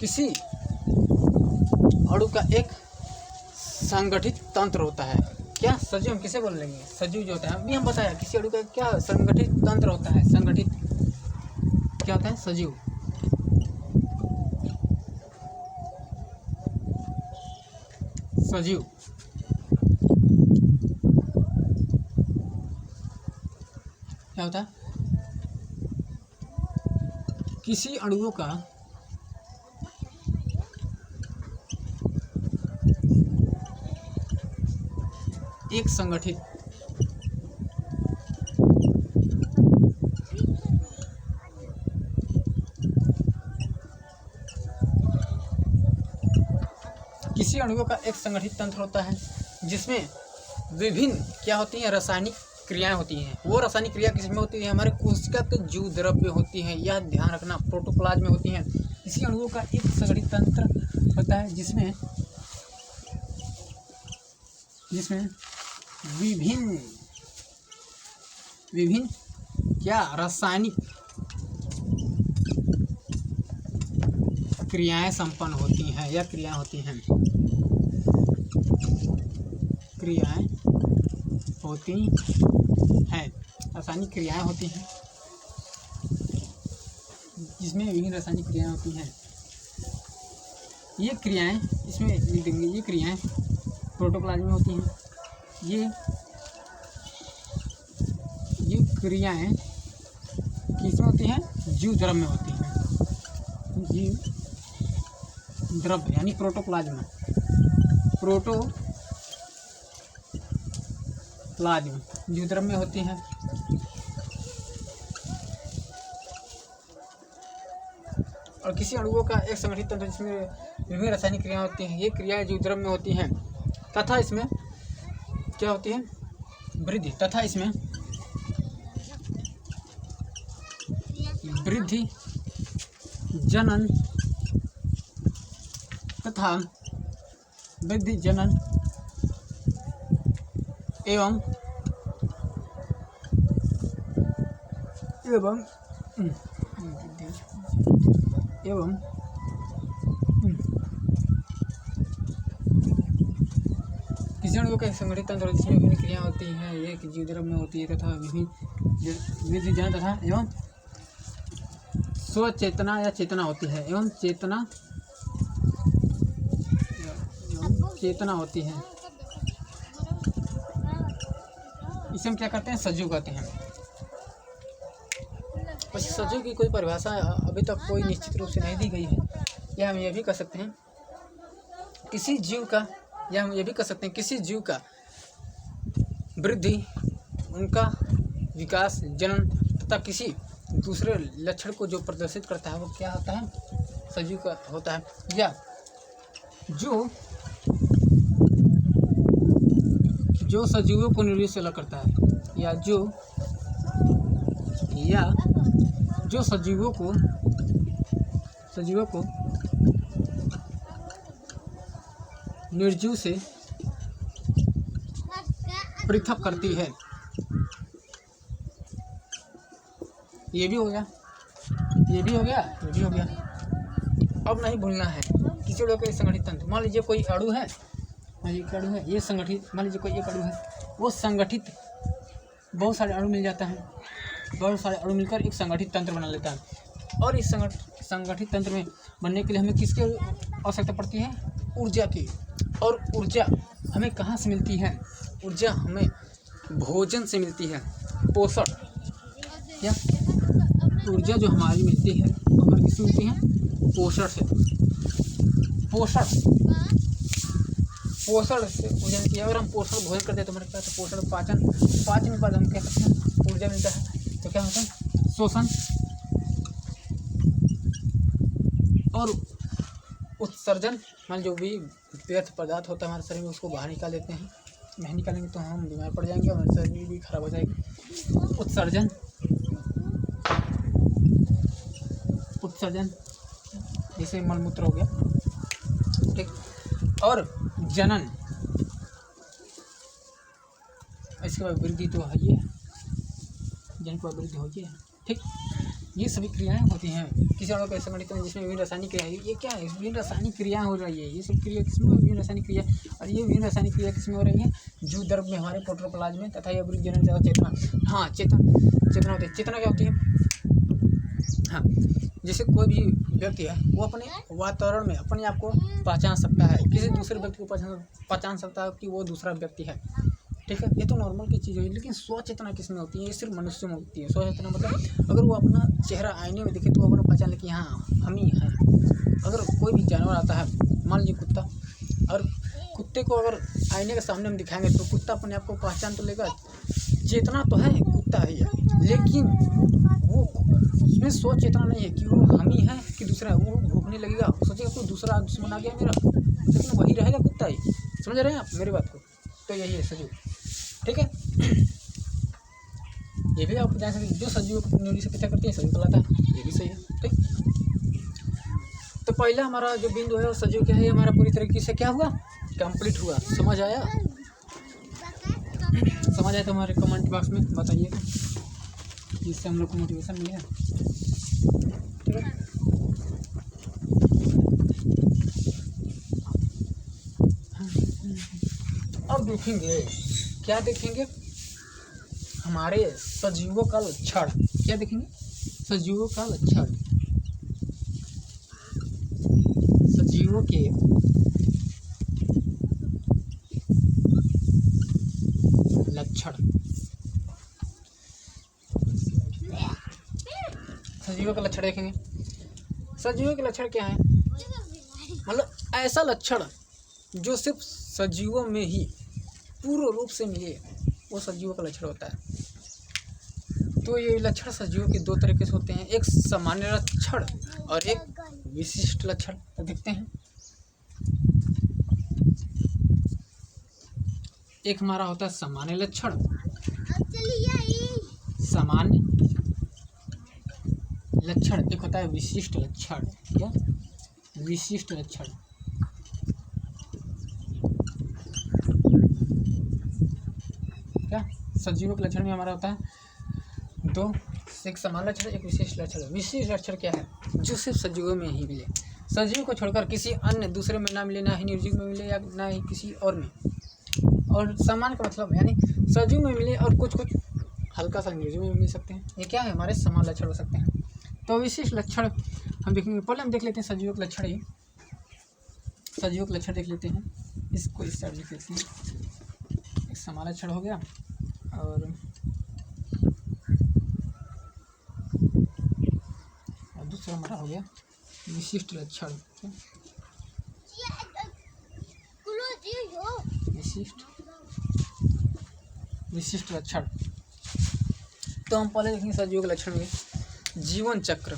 किसी अणु का एक संगठित तंत्र होता है। क्या सजीव हम किसे बोल लेंगे, सजीव जो होता है, अभी हम बताया किसी अणु का क्या संगठित तंत्र होता है। संगठित क्या होता है, सजीव। क्या होता है, किसी अणुओं का एक संगठित तंत्र होता है जिसमें विभिन्न क्या होती हैं, रासायनिक क्रियाएं होती हैं। वो रासायनिक क्रिया किसमें होती है, हमारे कोशिका के जीव द्रव्य होती हैं, यह ध्यान रखना, प्रोटोप्लाज्म में होती हैं। इसी अणुओं का एक संगठित तंत्र होता है जिसमें विभिन्न क्या रासायनिक क्रियाएं संपन्न होती हैं या क्रियाएं होती हैं रासायनिक क्रियाएं होती हैं जिसमें विभिन्न रासायनिक क्रियाएं होती हैं। ये क्रियाएं इसमें लिख देंगे, ये क्रियाएं प्रोटोप्लाज्म में होती हैं। ये क्रियाएं किसमें होती हैं, जीव द्रव्य में होती हैं। जीव द्रव्य यानी प्रोटोप्लाज्म जीव द्रव्य में होती हैं। और किसी अणुओं का एक संगठित तंत्र जिसमें विभिन्न रासायनिक क्रियाएं होती हैं, ये क्रियाएं जीव द्रव्य में होती हैं तथा इसमें क्या होती है, वृद्धि तथा इसमें वृद्धि जनन तथा वृद्धि जनन एवं किसी अणु का संगठित तंत्र जिसमें विभिन्न क्रियाएं होती हैं, ये जीव द्रव्य में होती है तथा विभिन्न जनन तथा एवं स्वचेतना या चेतना होती है एवं चेतना होती है। इसे हम क्या कहते हैं, सजीव कहते हैं। बस सजीव की कोई परिभाषा अभी तक कोई निश्चित रूप से नहीं दी गई है। या हम ये भी कह सकते हैं किसी जीव का, या हम ये भी कह सकते हैं किसी जीव का वृद्धि, उनका विकास, जनन तथा किसी दूसरे लक्षण को जो प्रदर्शित करता है वो क्या होता है, सजीव का होता है। या जो सजीवों को निर्जीव से अलग करता है, या जो सजीवों को निर्जीव से पृथक करती है। ये भी हो गया। अब नहीं भूलना है किसी लोग का संगठित तंत्र। मान लीजिए कोई अणु है, ये संगठित, मान लीजिए कोई एक अणु है, वो संगठित बहुत सारे अणु मिल जाता है, बहुत सारे अणु मिलकर एक संगठित तंत्र बना लेता है। और इस संगठित तंत्र में बनने के लिए हमें किसकी आवश्यकता पड़ती है, ऊर्जा की। और ऊर्जा हमें कहाँ से मिलती है, ऊर्जा हमें भोजन से मिलती है, पोषण। या ऊर्जा जो हमारी मिलती है वो हमारी किससे मिलती है, पोषण से। पोषण से ऊर्जा मिलती है। अगर हम पोषण भोजन करते हैं तो हमारे पास पोषण पाचन के बाद हम क्या करते हैं, ऊर्जा मिलता है। तो क्या होता है, शोषण और उत्सर्जन। मान जो भी व्यर्थ पदार्थ होता है हमारे शरीर में उसको बाहर निकाल देते हैं। नहीं निकालेंगे तो हम बीमार पड़ जाएंगे और हमारे शरीर भी खराब हो जाएगी। उत्सर्जन जैसे मलमूत्र हो गया, ठीक। और जनन, इसके बाद वृद्धि तो है, ये जन के बाद वृद्धि होती है, ठीक। ये सभी क्रियाएं होती हैं किसी अणु का संगठित है जिसमें विभिन्न रासायनिक क्रिया। ये क्या है, विभिन्न रासायनिक क्रियाएं हो रही है। ये सब क्रिया किसमें, विभिन्न रासायनिक क्रिया। और ये विभिन्न रासायनिक क्रिया किसमें हो रही है, जीव द्रव्य में, हमारे प्रोटोप्लाज्म में तथा यह वृद्धि जनन तथा चेतना। हाँ, चेतना होती है। चेतना क्या होती है, हाँ, जैसे कोई भी व्यक्ति है वो अपने वातावरण में अपने आप को पहचान सकता है, किसी दूसरे व्यक्ति को पहचान सकता है कि वो दूसरा व्यक्ति है, ठीक है, ये तो नॉर्मल की चीज़ है, लेकिन स्वचेतना किस में होती है? ये सिर्फ मनुष्य में होती है। स्वचेतना मतलब अगर वो अपना चेहरा आईने में दिखे तो वो अपना पहचान ले कि हाँ हम ही हैं। अगर कोई भी जानवर आता है, मान लीजिए कुत्ता, और कुत्ते को अगर आईने के सामने हम दिखाएंगे तो कुत्ता अपने आप को पहचान तो लेगा, चेतना तो है कुत्ता ही है, लेकिन वो उसमें सोच चेतना नहीं है कि वो हम ही है कि दूसरा। वो भूखने लगेगा, सोचेगा कोई दूसरा दुश्मन आ गया मेरा, लेकिन वही रहेगा कुत्ता ही। समझ रहे हैं आप मेरी बात को? तो यही है सजीव, ठीक है। ये भी आप जान सकते, जो सजीव न्यूली से पीछा करती है सजीव कहलाता है, ये भी सही है, ठीक। तो पहला हमारा जो बिंदु है वो सजीव क्या है, हमारा पूरी तरीके से क्या हुआ, कंप्लीट हुआ। समझ आया? समझ आया तो हमारे कमेंट बॉक्स में बताइएगा, जिससे हम लोग को मोटिवेशन मिले, ठीक है। अब देखेंगे, क्या देखेंगे, हमारे सजीवों का लक्षण। क्या देखेंगे? सजीवों का लक्षण, सजीवों के लक्षण। सजीवों का लक्षण देखेंगे। सजीवों के लक्षण क्या है? मतलब ऐसा लक्षण जो सिर्फ सजीवों में ही पूर्ण रूप से मिले, वो सजीवों का लक्षण होता है। तो ये लक्षण सजीवों के दो तरीके से होते हैं, एक सामान्य लक्षण और एक विशिष्ट लक्षण। तो देखते हैं, एक हमारा होता है सामान्य लक्षण, सामान्य लक्षण, एक होता है विशिष्ट लक्षण। क्या? विशिष्ट लक्षण। क्या सजीवों के लक्षण में हमारा होता है दो, एक सामान्य लक्षण, एक विशेष लक्षण। विशेष लक्षण क्या है? जो सिर्फ सजीवों में ही मिले, सजीव को छोड़कर किसी अन्य दूसरे में ना मिले, ना ही निर्जीव में मिले, या ना ही किसी और में। और सामान्य का मतलब यानी सजीव में मिले और कुछ कुछ हल्का सा निर्जीव में मिल सकते हैं। ये क्या है? हमारे सामान्य लक्षण हो सकते हैं। तो विशेष लक्षण हम देखेंगे, पहले हम देख लेते हैं सजीवों के लक्षण ही। सजीवों के लक्षण देख लेते हैं, इसको इस साइड देख लेते हैं। एक सामान्य लक्षण हो गया और दूसरा हमारा हो गया विशिष्ट लक्षण। विशिष्ट लक्षण। तो हम पहले देखेंगे सजीवों के लक्षण में जीवन चक्र।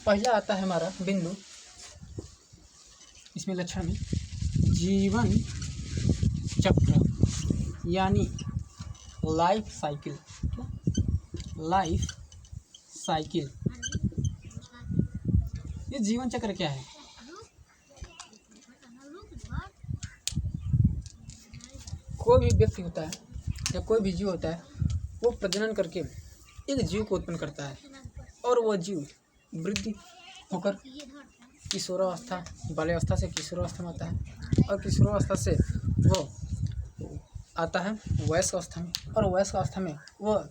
पहला आता है हमारा बिंदु इसमें लक्षण में जीवन चक्र, यानी लाइफ साइकिल। लाइफ साइकिल, ये जीवन चक्र क्या है? कोई भी व्यक्ति होता है या कोई भी जीव होता है, वो प्रजनन करके एक जीव को उत्पन्न करता है, और वह जीव वृद्धि होकर किशोरावस्था, बाल्यावस्था से किशोरावस्था में आता है, और किशोरावस्था से वो आता है वयस्क अवस्था में, और वयस्क अवस्था में वह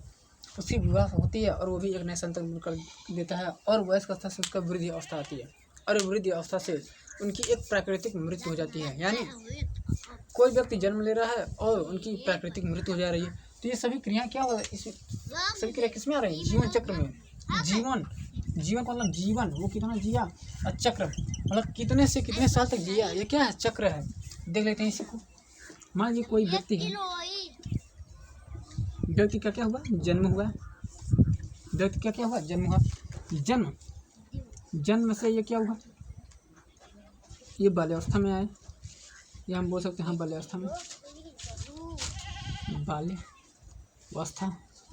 उसकी विवाह होती है और वो भी एक नए संतान कर देता है, और वयस्क अवस्था से उसका वृद्धि अवस्था आती है, और वृद्धि अवस्था से उनकी एक प्राकृतिक मृत्यु हो जाती है। यानी कोई व्यक्ति जन्म ले रहा है और उनकी प्राकृतिक मृत्यु हो जा रही है। तो ये सभी क्रिया क्या हो, इस सभी क्रिया किस में आ रही है? जीवन चक्र में। जीवन, जीवन मतलब जीवन, वो कितना जिया, और चक्र मतलब कितने से कितने साल तक जिया, ये क्या है? चक्र है। देख लेते हैं इसी को। मान लीजिए कोई व्यक्ति है, व्यक्ति का क्या हुआ? जन्म हुआ। व्यक्ति का क्या हुआ? जन्म हुआ। जन्म से ये क्या हुआ? ये बाल्यावस्था में आए, या हम बोल सकते हैं हाँ बाल्यावस्था में।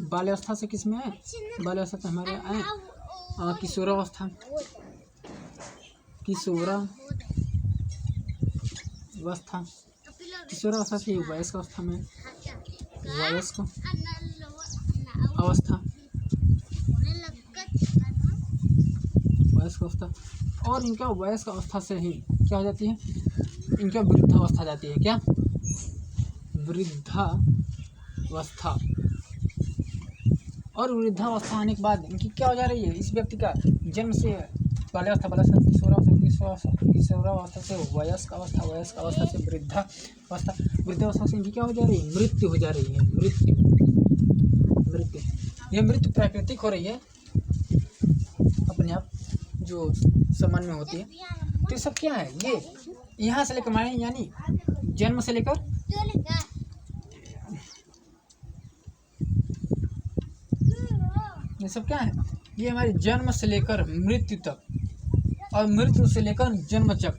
बाल्यावस्था से किस में आए? बाल्यावस्था से हमारे आए किशोरावस्था। किशोरावस्था से वयस्क अवस्था में, वयस्क अवस्था, और इनका वयस्क अवस्था से ही क्या हो जाती है? इनका वृद्धावस्था जाती है। क्या? वृद्धावस्था। और वृद्धावस्था आने के बाद इनकी क्या हो जा रही है? इस व्यक्ति का जन्म से बाल्यावस्था, किशोरावस्था, किशोरावस्था से वयस्क अवस्था, वयस्क अवस्था से वृद्धावस्था, वृद्धावस्था से इनकी क्या हो जा रही है, मृत्यु हो जा रही है। मृत्यु यह मृत्यु प्राकृतिक हो रही है अपने आप, जो सामान्य में होती है। तो ये सब क्या है, ये यहाँ से लेकर माने यानी जन्म से लेकर ये सब क्या है, ये हमारे जन्म से लेकर मृत्यु तक और मृत्यु से लेकर जन्म तक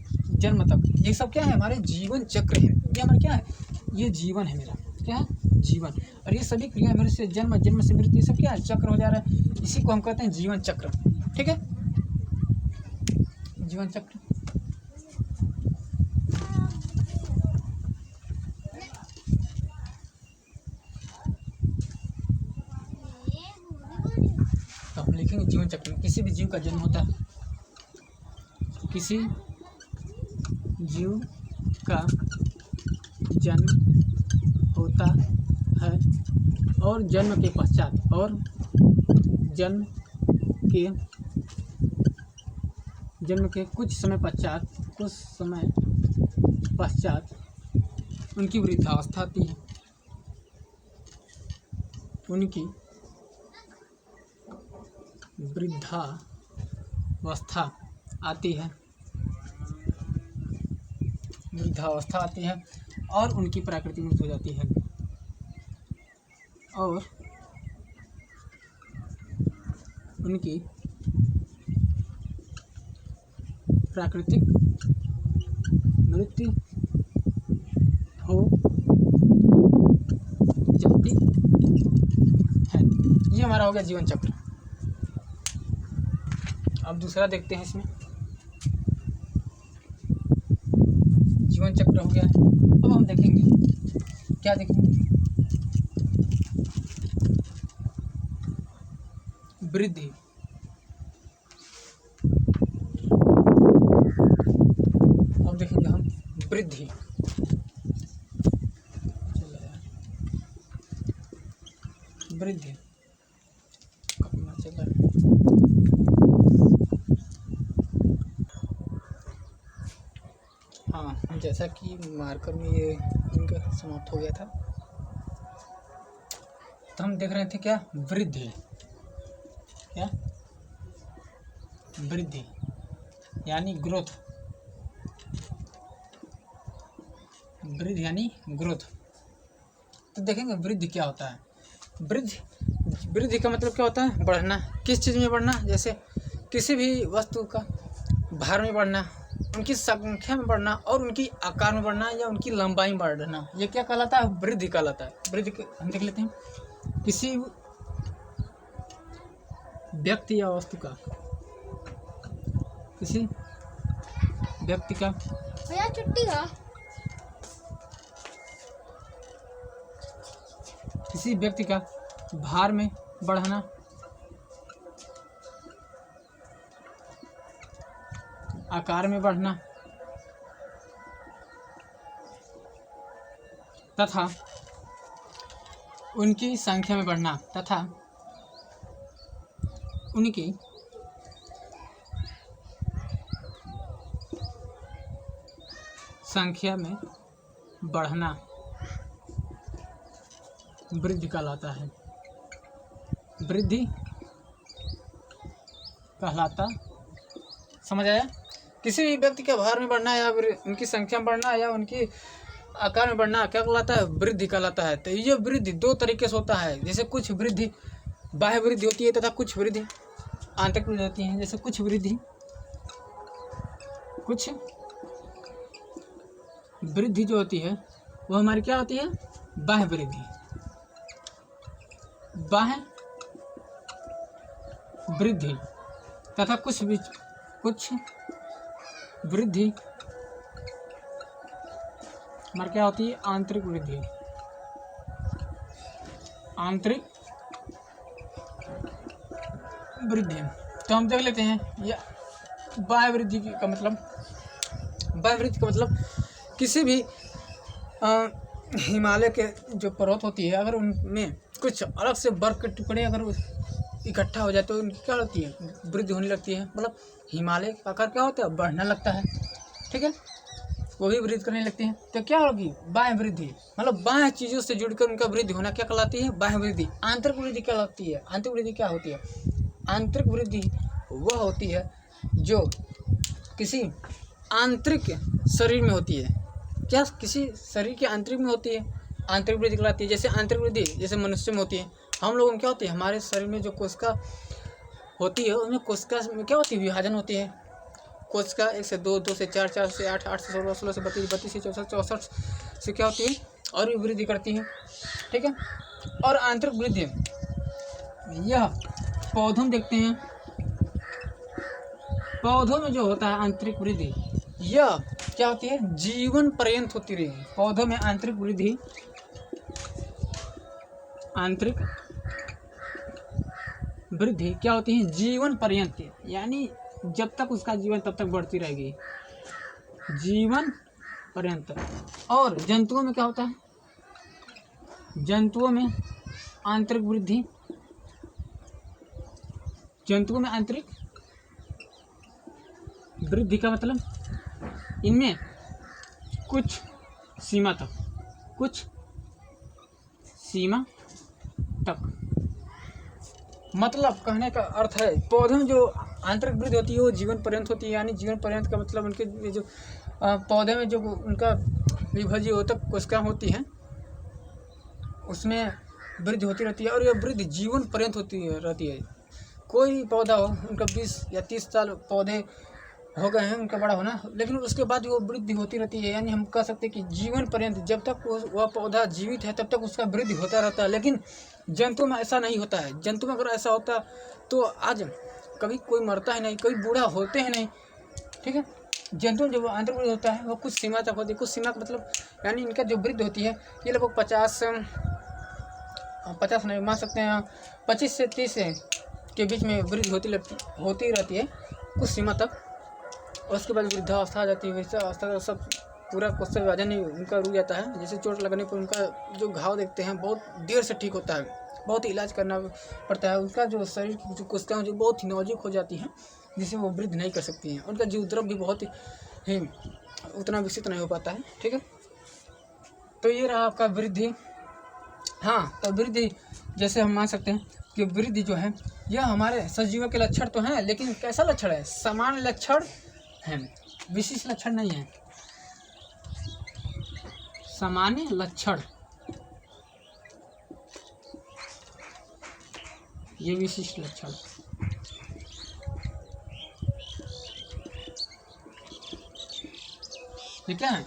ये सब क्या है, हमारे जीवन चक्र है। ये हमारा क्या है, ये जीवन है मेरा, क्या है, जीवन। और ये सभी क्रिया मेरे से जन्म से मृत्यु, ये सब क्या है, चक्र हो जा रहा है। इसी को हम कहते हैं जीवन चक्र। ठीक है, जीवन चक्र। तो हम लिखेंगे जीवन चक्र में किसी भी जीव का जन्म होता है, किसी जीव का जन्म होता है और जन्म के कुछ समय पश्चात उनकी वृद्धावस्था आती है, उनकी वृद्धावस्था आती है और उनकी प्राकृतिक मृत्यु हो जाती है। और उनकी प्राकृतिक मृत्यु हो जाती है। ये हमारा हो गया जीवन चक्र। अब दूसरा देखते हैं इसमें, जीवन चक्र हो गया। अब हम देखेंगे, क्या देखेंगे, वृद्धि। अब देखेंगे हम वृद्धि। वृद्धि हाँ, जैसा कि मार्कर में ये इनका समाप्त हो गया था, तो हम देख रहे थे क्या, वृद्धि। क्या, वृद्धि यानी ग्रोथ। वृद्धि यानी ग्रोथ। तो देखेंगे वृद्धि क्या होता है। वृद्धि का मतलब क्या होता है, बढ़ना। किस चीज़ में बढ़ना, जैसे किसी भी वस्तु का भार में बढ़ना, उनकी संख्या में बढ़ना और उनकी आकार में बढ़ना या उनकी लंबाई में बढ़ना, ये क्या कहलाता है, वृद्धि कहलाता है। वृद्धि हम देख लेते हैं, किसी व्यक्ति या वस्तु का, किसी व्यक्ति का
छुट्टी का,
किसी व्यक्ति का भार में बढ़ना, आकार में बढ़ना तथा उनकी संख्या में बढ़ना, तथा उनकी संख्या में बढ़ना वृद्धि कहलाता है। वृद्धि कहलाता, समझ आया। किसी भी व्यक्ति के भार में बढ़ना या उनकी संख्या में बढ़ना या उनकी आकार में बढ़ना क्या कहलाता है, वृद्धि कहलाता है। तो ये वृद्धि दो तरीके से होता है, जैसे कुछ वृद्धि बाह्य वृद्धि होती है तथा कुछ वृद्धि आंतरिक वृद्धि होती है। जैसे कुछ वृद्धि जो होती है वो हमारी क्या होती है, बाह्य वृद्धि। बाह्य वृद्धि तथा कुछ वृद्धि हमारी क्या होती है, आंतरिक वृद्धि। आंतरिक वृद्धि तो हम देख लेते हैं, या बाह्य वृद्धि का मतलब, बाह्य वृद्धि का मतलब किसी भी हिमालय के जो पर्वत होती है, अगर उनमें कुछ अलग से बर्फ के टुकड़े अगर इकट्ठा हो जाते हैं उनकी क्या होती है, वृद्धि होने लगती है। मतलब हिमालय का आकार क्या होता है, बढ़ने लगता है, ठीक है, वो भी वृद्धि करने लगती है। तो क्या होगी, बाह्य वृद्धि, मतलब बाह्य चीज़ों से जुड़कर उनका वृद्धि होना क्या कहलाती है, बाह्य वृद्धि। आंतरिक वृद्धि क्या कहलाती है, आंतरिक वृद्धि क्या होती है, आंतरिक वृद्धि वह होती है जो किसी आंतरिक शरीर में होती है। क्या किसी शरीर के आंतरिक में होती है, आंतरिक वृद्धि कहलाती है। जैसे आंतरिक वृद्धि जैसे मनुष्य में होती है, हम लोगों में क्या होती है, हमारे शरीर में जो कोशिका होती है उनमें कोशिका में क्या होती है, विभाजन होती है। कोशिका 1 से 2, 2 से 4, 4 से 8, 8 से 16, 16 से 32, 32 से 64, 64 से क्या होती है, और भी वृद्धि करती है, ठीक है। और आंतरिक वृद्धि यह पौधों में देखते हैं, पौधों में जो होता है आंतरिक वृद्धि यह क्या होती है, जीवन पर्यंत होती रही। पौधों में आंतरिक वृद्धि, आंतरिक वृद्धि क्या होती है, जीवन पर्यंत, यानी जब तक उसका जीवन तब तक बढ़ती रहेगी, जीवन पर्यंत। और जंतुओं में क्या होता है, जंतुओं में आंतरिक वृद्धि, जंतुओं में आंतरिक वृद्धि का मतलब इनमें कुछ सीमा तक, कुछ सीमा तक, मतलब कहने का अर्थ है पौधों में जो आंतरिक वृद्धि होती है वो जीवन पर्यंत होती है। यानी जीवन पर्यंत का मतलब उनके जो पौधे में जो उनका विभाज्य होता कोशिका होती है उसमें वृद्धि होती रहती है, और यह वृद्धि जीवन पर्यंत होती रहती है। कोई पौधा हो, उनका 20 या 30 साल पौधे हो गए हैं उनका बड़ा होना, लेकिन उसके बाद वो वृद्धि होती रहती है। यानी हम कह सकते हैं कि जीवन पर्यंत जब तक वह पौधा जीवित है तब तक उसका वृद्धि होता रहता है। लेकिन जंतु में ऐसा नहीं होता है। जंतु में अगर ऐसा होता तो आज कभी कोई मरता है नहीं, कोई बूढ़ा होते हैं नहीं, ठीक है। जंतु जो आंतरिक वृद्धि होता है वो कुछ सीमा तक होती है। कुछ सीमा का मतलब यानी इनका जो वृद्धि होती है ये लगभग 50 नहीं मान सकते हैं 25 से 30 के बीच में वृद्धि होती रहती है कुछ सीमा तक। और उसके बाद वृद्धावस्था आ जाती है। वृद्धावस्था का सब पूरा कोशिका विभाजन ही उनका रुक जाता है। जैसे चोट लगने पर उनका जो घाव देखते हैं बहुत देर से ठीक होता है, बहुत इलाज करना पड़ता है। उनका जो शरीर की जो कोशिकाएं जो बहुत ही नाजुक हो जाती हैं जिससे वो वृद्धि नहीं कर सकती हैं। उनका जीव द्रव भी बहुत ही उतना विकसित नहीं हो पाता है, ठीक है। तो ये रहा आपका वृद्धि। हाँ, तो वृद्धि जैसे हम मान सकते हैं कि वृद्धि जो है यह हमारे सजीवों के लक्षण तो हैं, लेकिन कैसा लक्षण है, सामान्य लक्षण है, विशिष्ट लक्षण नहीं है। सामान्य लक्षण, ये विशिष्ट लक्षण। ये क्या है,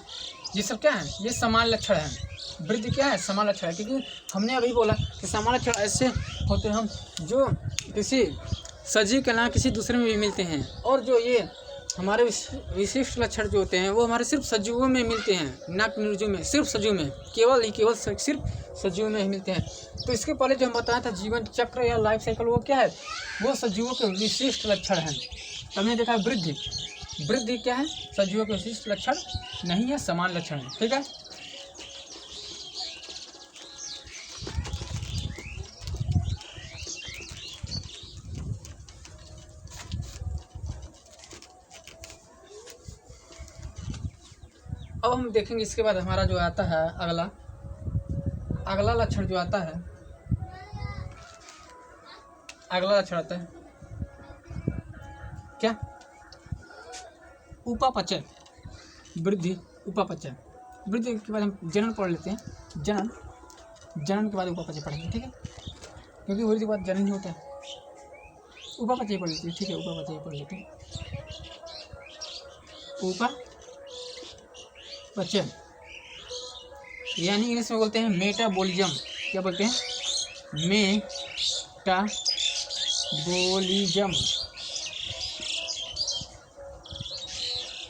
ये सब क्या है, ये सामान्य लक्षण है। वृद्धि क्या है, सामान्य लक्षण है। क्योंकि हमने अभी बोला कि सामान्य लक्षण ऐसे होते हैं हम जो किसी सजीव के अलावा किसी दूसरे में भी मिलते हैं, और जो ये हमारे विशिष्ट लक्षण जो होते हैं वो हमारे सिर्फ सजीवों में मिलते हैं, ना कि निर्जीव में। सिर्फ सजीव में, केवल सिर्फ सजीवों में ही मिलते हैं। तो इसके पहले जो हम बताया था जीवन चक्र या लाइफ साइकिल, वो क्या है, वो सजीवों के विशिष्ट लक्षण हैं। हमने देखा वृद्धि, वृद्धि क्या है, सजीवों के विशिष्ट लक्षण नहीं है, समान लक्षण है, ठीक है। अब हम देखेंगे इसके बाद हमारा जो आता है अगला लक्षण जो आता है, अगला लक्षण आता है क्या, उपापचय वृद्धि। उपापचय वृद्धि के बाद हम जनन पढ़ लेते हैं। जनन के बाद उपापचय पढ़ेंगे, ठीक है, क्योंकि वृद्धि के बाद जनन ही होता है। उपापचय पढ़ लेते हैं, ठीक है, उपापचय पढ़ लेते हैं। उपापचय यानी इंग्लिश में बोलते हैं मेटाबॉलिज्म। क्या बोलते हैं, मेटाबॉलिज्म।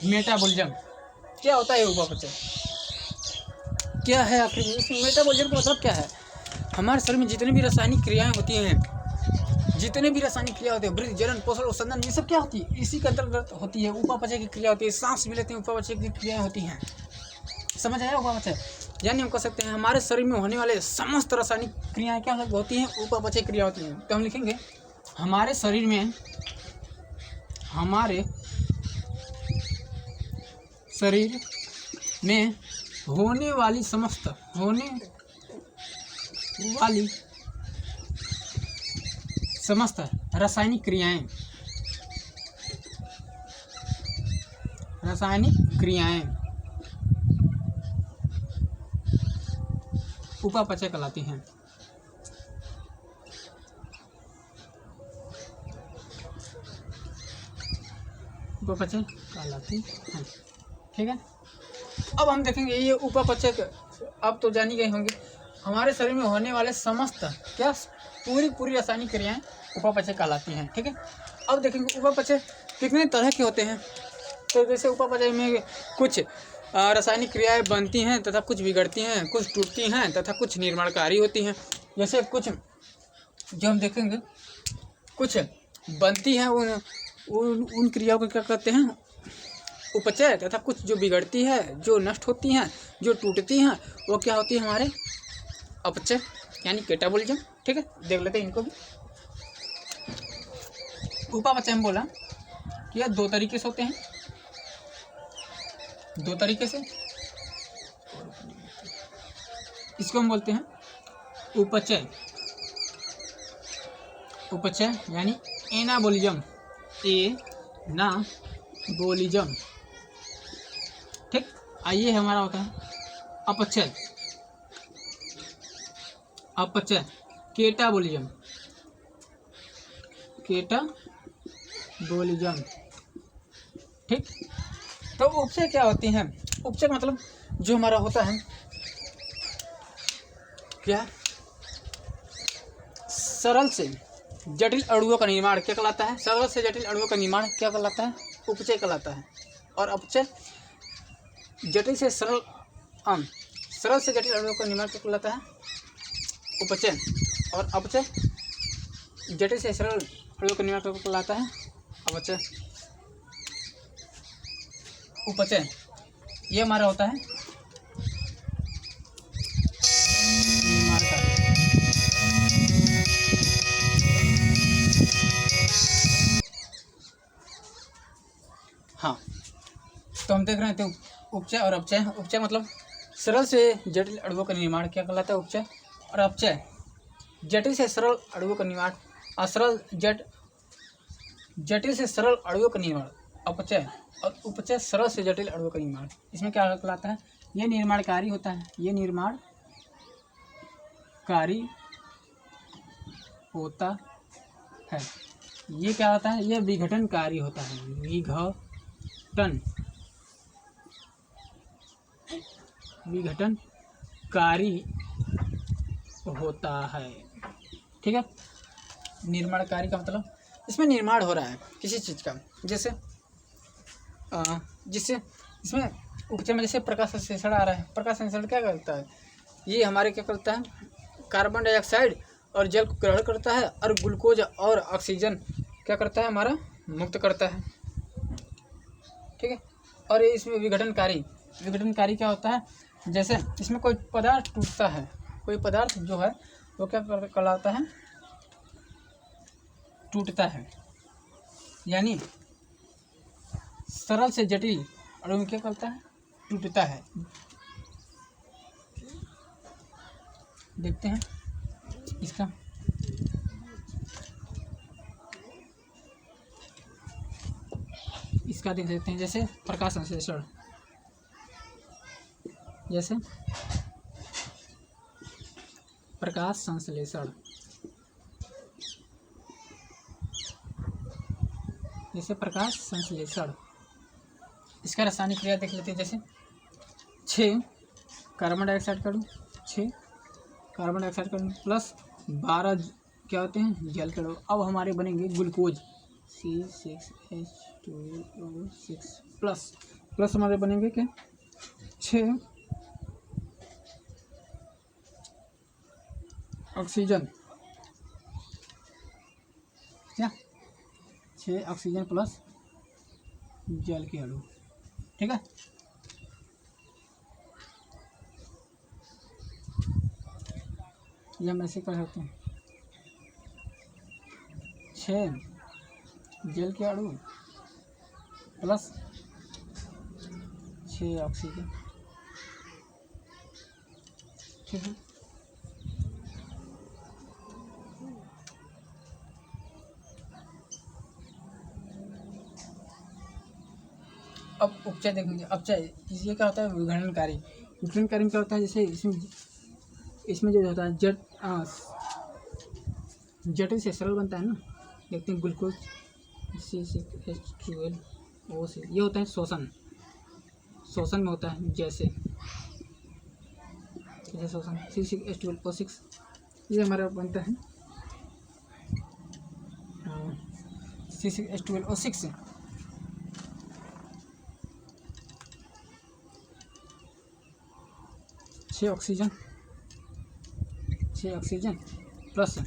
मेटाबॉलिज्म क्या होता है, उपापचय क्या है आखिर इसमें। मेटाबॉलिज्म का मतलब क्या है, हमारे शरीर में जितनी भी रासायनिक क्रियाएं होती हैं, जितने भी रासायनिक क्रिया होती है, वृद्धि, जनन, पोषण, उत्सर्जन, ये सब क्या होती है, इसी के अंतर्गत होती है। उपापचय की क्रिया होती है, सांस भी लेते हैं, उपापचय की क्रियाएं होती हैं। समझ आया, उपापचय यानी हम कह सकते हैं हमारे शरीर में होने वाले समस्त रासायनिक क्रियाएं क्या होती हैं, उपापचय क्रिया होती हैं। तो हम लिखेंगे हमारे शरीर में होने वाली समस्त रासायनिक क्रियाएं उपापचय कहलाती हैं। उपापचय कहलाती हैं। ठीक है, अब हम देखेंगे ये उपापचय। अब तो जान ही गए होंगे, हमारे शरीर में होने वाले समस्त क्या पूरी रासायनिक क्रियाएं उपापचय कहलाती हैं। ठीक है, अब देखेंगे उपापचय कितने तरह के होते हैं। तो जैसे उपापचय में कुछ रासायनिक क्रियाएं बनती हैं तथा कुछ बिगड़ती हैं, कुछ टूटती हैं तथा कुछ निर्माणकारी होती हैं। जैसे कुछ जो हम देखेंगे, कुछ बनती हैं उन क्रियाओं को क्या कहते हैं, उपचय, तथा कुछ जो बिगड़ती है, जो नष्ट होती हैं, जो टूटती हैं, वो क्या होती है हमारे अपचय यानी कैटाबोलिज्म। ठीक है, देख लेते हैं इनको भी। उपापचय हम बोला कि यह दो तरीके से होते हैं, दो तरीके से। इसको हम बोलते हैं उपचय यानी एनाबोलिज्म, एनाबोलिज्म। ठीक, आइए हमारा होता है अपचय कैटाबोलिज्म। ठीक, तो उपचय क्या होती हैं। उपचय मतलब जो हमारा होता है क्या, सरल से जटिल अणुओं का निर्माण क्या कहलाता है। सरल से जटिल अणुओं का निर्माण क्या कहलाता है, उपचय कहलाता है। और अपचय जटिल से सरल से जटिल अणुओं का निर्माण क्या कहलाता है, उपचय। और अपचय जटिल से सरल अणुओं का निर्माण क्या कहलाता है, अपचय। उपचय ये हमारा होता है निर्माण कार्य। हाँ, तो हम देख रहे थे उपचय और अपचय। उपचय मतलब सरल से जटिल अणुओं का निर्माण क्या कहलाता है, उपचय। और अपचय जटिल से सरल अणुओं का निर्माण, जटिल से सरल अणुओं का निर्माण अपचय। और उपचय सरल से जटिल अणुओं का निर्माण, इसमें क्या कहलाता है, ये निर्माणकारी होता है। ये निर्माणकारी होता है। ये क्या होता है, ये विघटनकारी होता है। विघटनकारी होता है। ठीक है, निर्माणकारी का मतलब इसमें निर्माण हो रहा है किसी चीज़ का, जैसे जिससे इसमें उपचय में जैसे प्रकाश संश्लेषण आ रहा है। प्रकाश संश्लेषण क्या करता है, ये हमारे क्या करता है, कार्बन डाइऑक्साइड और जल को ग्रहण करता है और ग्लूकोज और ऑक्सीजन क्या करता है, हमारा मुक्त करता है। ठीक है, और ये इसमें विघटनकारी क्या होता है, जैसे इसमें कोई पदार्थ टूटता है, कोई पदार्थ जो है वो क्या कहलाता है, टूटता है। यानी सरल से जटिल अणु में क्या करता है, टूटता है। देखते हैं इसका देख सकते हैं, जैसे प्रकाश संश्लेषण। जैसे प्रकाश संश्लेषण इसका रासायनिक क्रिया देख लेते हैं। जैसे 6 कार्बन डाइऑक्साइड का अणु, 6 कार्बन डाइऑक्साइड का अणु प्लस 12 क्या होते हैं, जल के अणु। अब हमारे बनेंगे ग्लूकोज C6H2O6 प्लस हमारे बनेंगे क्या, 6 ऑक्सीजन, क्या 6 ऑक्सीजन प्लस जल के अणु। ठीक है, ये हम ऐसे कर सकते हैं, 6 जेल के अणु प्लस 6 ऑक्सीजन। ठीक है, अब उपचय देखेंगे। अपचय ये क्या होता है? विघटनकारी। विघटनकारी में क्या होता है? जैसे इसमें जो होता है जटिल से सरल बनता है ना, देखते हैं ग्लूकोज C6H12O से, ये होता है शोषण में होता है, जैसे शोषण C6H12O6, ये हमारा बनता है C6H12O6 6 oxygen plus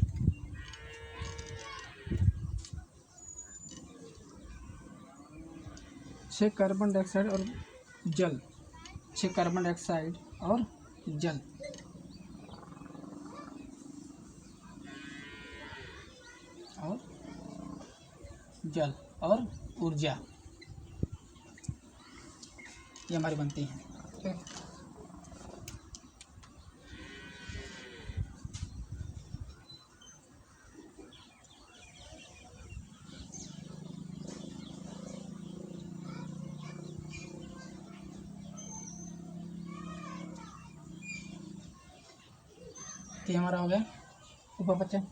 6 carbon dioxide और जल। 6 कार्बन डाइऑक्साइड और जल। और ऊर्जा, ये हमारी बनती है। ठीक है, तो ये हमारा हो गया उपपचय।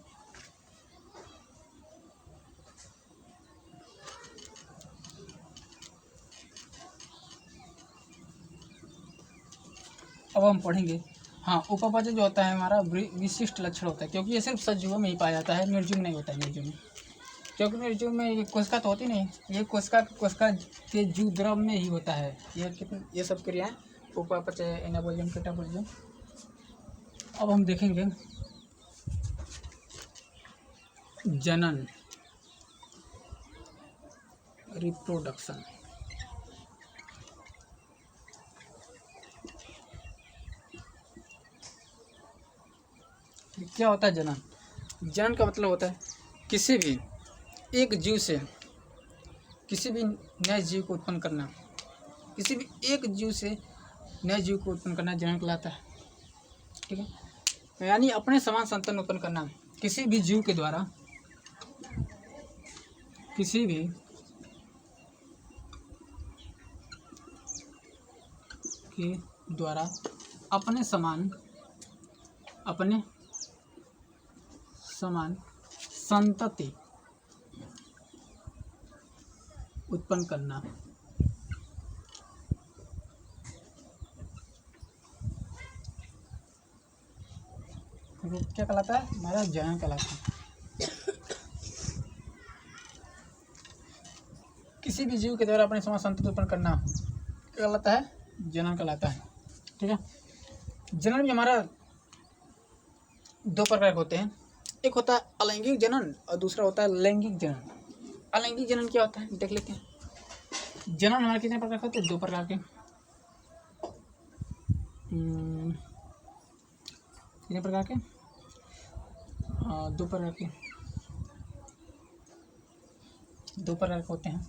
अब हम पढ़ेंगे, हाँ, उपपचय जो होता है हमारा विशिष्ट लक्षण होता है, क्योंकि ये सिर्फ सजीवों में ही पाया जाता है, निर्जीव नहीं होता है। निर्जीव में, क्योंकि निर्जीव में ये कोशिका तो होती नहीं, ये कोशिका के जीव द्रव में ही होता है। ये सब क्रियाएं उपपचय, एनाबॉलिज्म, कैटाबॉलिज्म। अब हम देखेंगे जनन, रिप्रोडक्शन। क्या होता है जनन? जनन का मतलब होता है किसी भी एक जीव से किसी भी नए जीव को उत्पन्न करना। किसी भी एक जीव से नए जीव को उत्पन्न करना जनन कहलाता है। ठीक है, यानी अपने समान संतान उत्पन्न करना किसी भी जीव के द्वारा, किसी भी के द्वारा अपने समान संतति उत्पन्न करना। क्या कहलाता है? हमारा जनन कहलाता है। किसी भी जीव के द्वारा अपने समान संतति उत्पन्न करना क्या कहलाता है? जनन कहलाता है। ठीक है, जनन में हमारा 2 प्रकार होते हैं। एक होता है अलैंगिक जनन और दूसरा होता है लैंगिक जनन। अलैंगिक जनन क्या होता है देख लेते हैं। जनन हमारे कितने प्रकार के होते हैं? 2 प्रकार के। कितने प्रकार के? 2 प्रकार के। 2 प्रकार के होते हैं।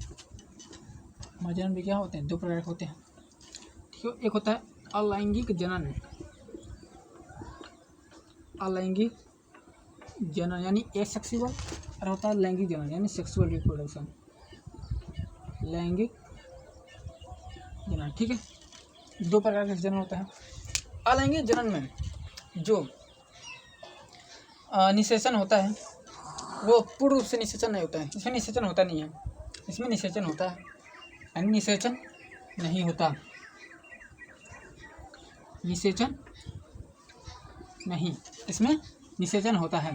हमारे जनन भी क्या होते हैं? 2 प्रकार के होते हैं। ठीक है, एक होता है अलैंगिक जनन। अलैंगिक जनन यानी एसेक्सुअल, और होता है लैंगिक जनन यानी सेक्सुअल रिप्रोडक्शन। लैंगिक जनन। ठीक है, 2 प्रकार का जनन होता है। अलैंगिक जनन में जो निषेचन होता है वो पूर्ण रूप से निषेचन नहीं होता है। इसमें निषेचन होता नहीं है, इसमें निषेचन होता है, यानी निषेचन नहीं होता। निषेचन नहीं, इसमें निषेचन होता है।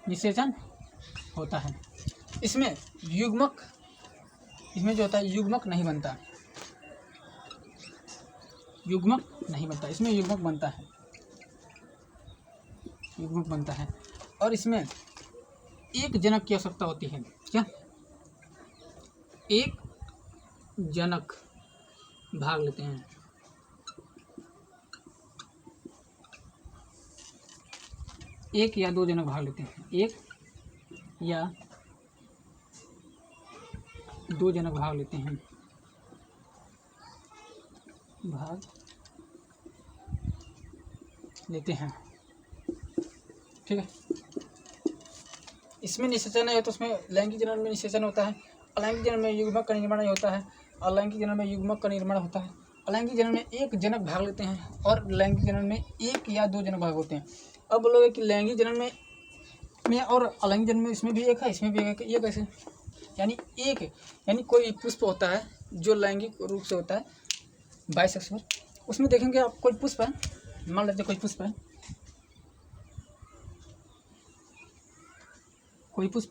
निषेचन होता है। इसमें युग्मक, इसमें जो होता है युग्मक नहीं बनता। युग्मक नहीं बनता, इसमें युग्मक बनता है। युग्मक बनता है और इसमें एक जनक की आवश्यकता होती है। क्या? एक जनक भाग लेते हैं। एक या 2 जनक भाग लेते हैं। एक या 2 जनक भाग लेते हैं, ठीक है। इसमें निषेचन है तो उसमें लैंगिक जनन में निषेचन होता है, अलैंगिक जनन में युग्मक का निर्माण होता है, अलैंगिक जनन में युग्मक का निर्माण होता है। अलैंगिक जनन में 1 जनक भाग लेते हैं और लैंगिक जनन में 1 या 2 जनक भाग होते हैं। अब बोलोगे कि लैंगिक जनन में और अलैंगिक जनन में इसमें भी 1 है, इसमें भी 1 है, ये कैसे? यानी 1 यानी कोई पुष्प होता है जो लैंगिक रूप से होता है बाइसेक्सुअल, उसमें देखेंगे आप कोई पुष्प है, मान लेते कोई पुष्प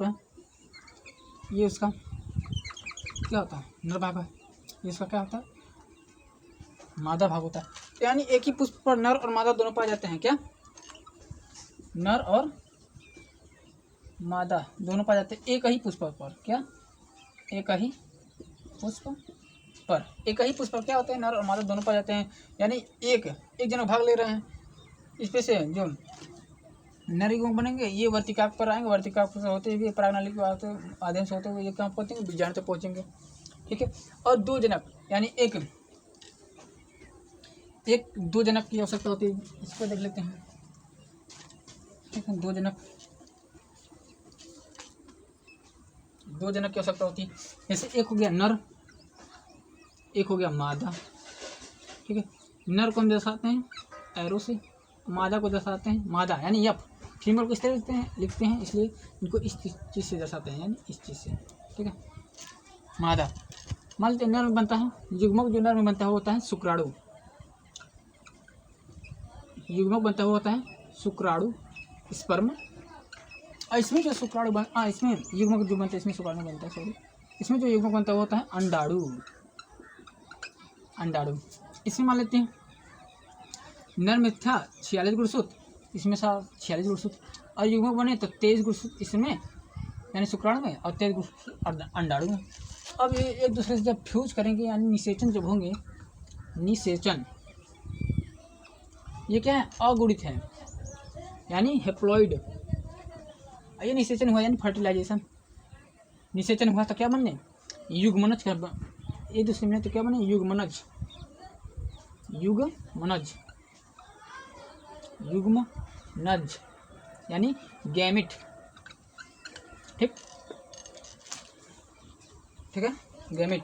है, ये उसका क्या होता है? नर भाग है। ये इसका क्या होता है? मादा भाग होता है। यानी एक ही पुष्प पर नर और मादा दोनों पाए जाते हैं। क्या? नर और मादा दोनों पाए जाते हैं एक ही पुष्प पर। क्या? एक ही पुष्प पर क्या होता है? नर और मादा दोनों पाए जाते हैं। यानी एक जनक भाग ले रहे हैं। इसमें से जो नर युग्मक बनेंगे ये वर्तिकाक पर आएंगे, वर्तिकाक पर होते हुए परागनाली के माध्यम से होते हुए ये कहाँ पहुँचेंगे? बीजाणु तक पहुँचेंगे। ठीक है। और 2 जनक यानी एक 2 जनक की आवश्यकता होती है। इसको देख लेते हैं। ठीक है। 2 जनक की आवश्यकता होती है। जैसे एक हो गया नर, एक हो गया मादा। ठीक है। नर को हम दर्शाते हैं एरो से, मादा को दर्शाते हैं मादा यानी यप। फीमेल को इस तरह लिखते हैं इसलिए इनको इस चीज़ से दर्शाते हैं, यानी इस चीज़ से। ठीक है। मादा मान लेते नर में बनता है युग्मक, जो नर में बनता है वो होता है शुक्राणु। युग्मक बनता हुआ होता है शुक्राणु, स्पर्म। और इसमें जो शुक्राणु इसमें युग्मक जो बनता है इसमें शुक्राणु बनता है, सॉरी। इसमें जो युग्मक बनता हुआ होता है अंडाणु। इसमें मान लेते हैं नर में था 46 गुणसूत्र, इसमें 46 गुणसूत्र, और युग्मक बने तो 23 गुणसूत्र इसमें यानी शुक्राणु में और 23 गुणसूत्र अंडाणु में। अब ये एक दूसरे से जब फ्यूज करेंगे यानी निषेचन जब होंगे, निषेचन ये क्या है? अगुणित है यानी हेप्लॉइड। ये निषेचन हुआ यानी फर्टिलाइजेशन। निषेचन हुआ तो क्या बनने? युग्मनज। ये दूसरे में तो क्या बने? युग्मनज यानी गैमिट। ठीक है, गैमिट।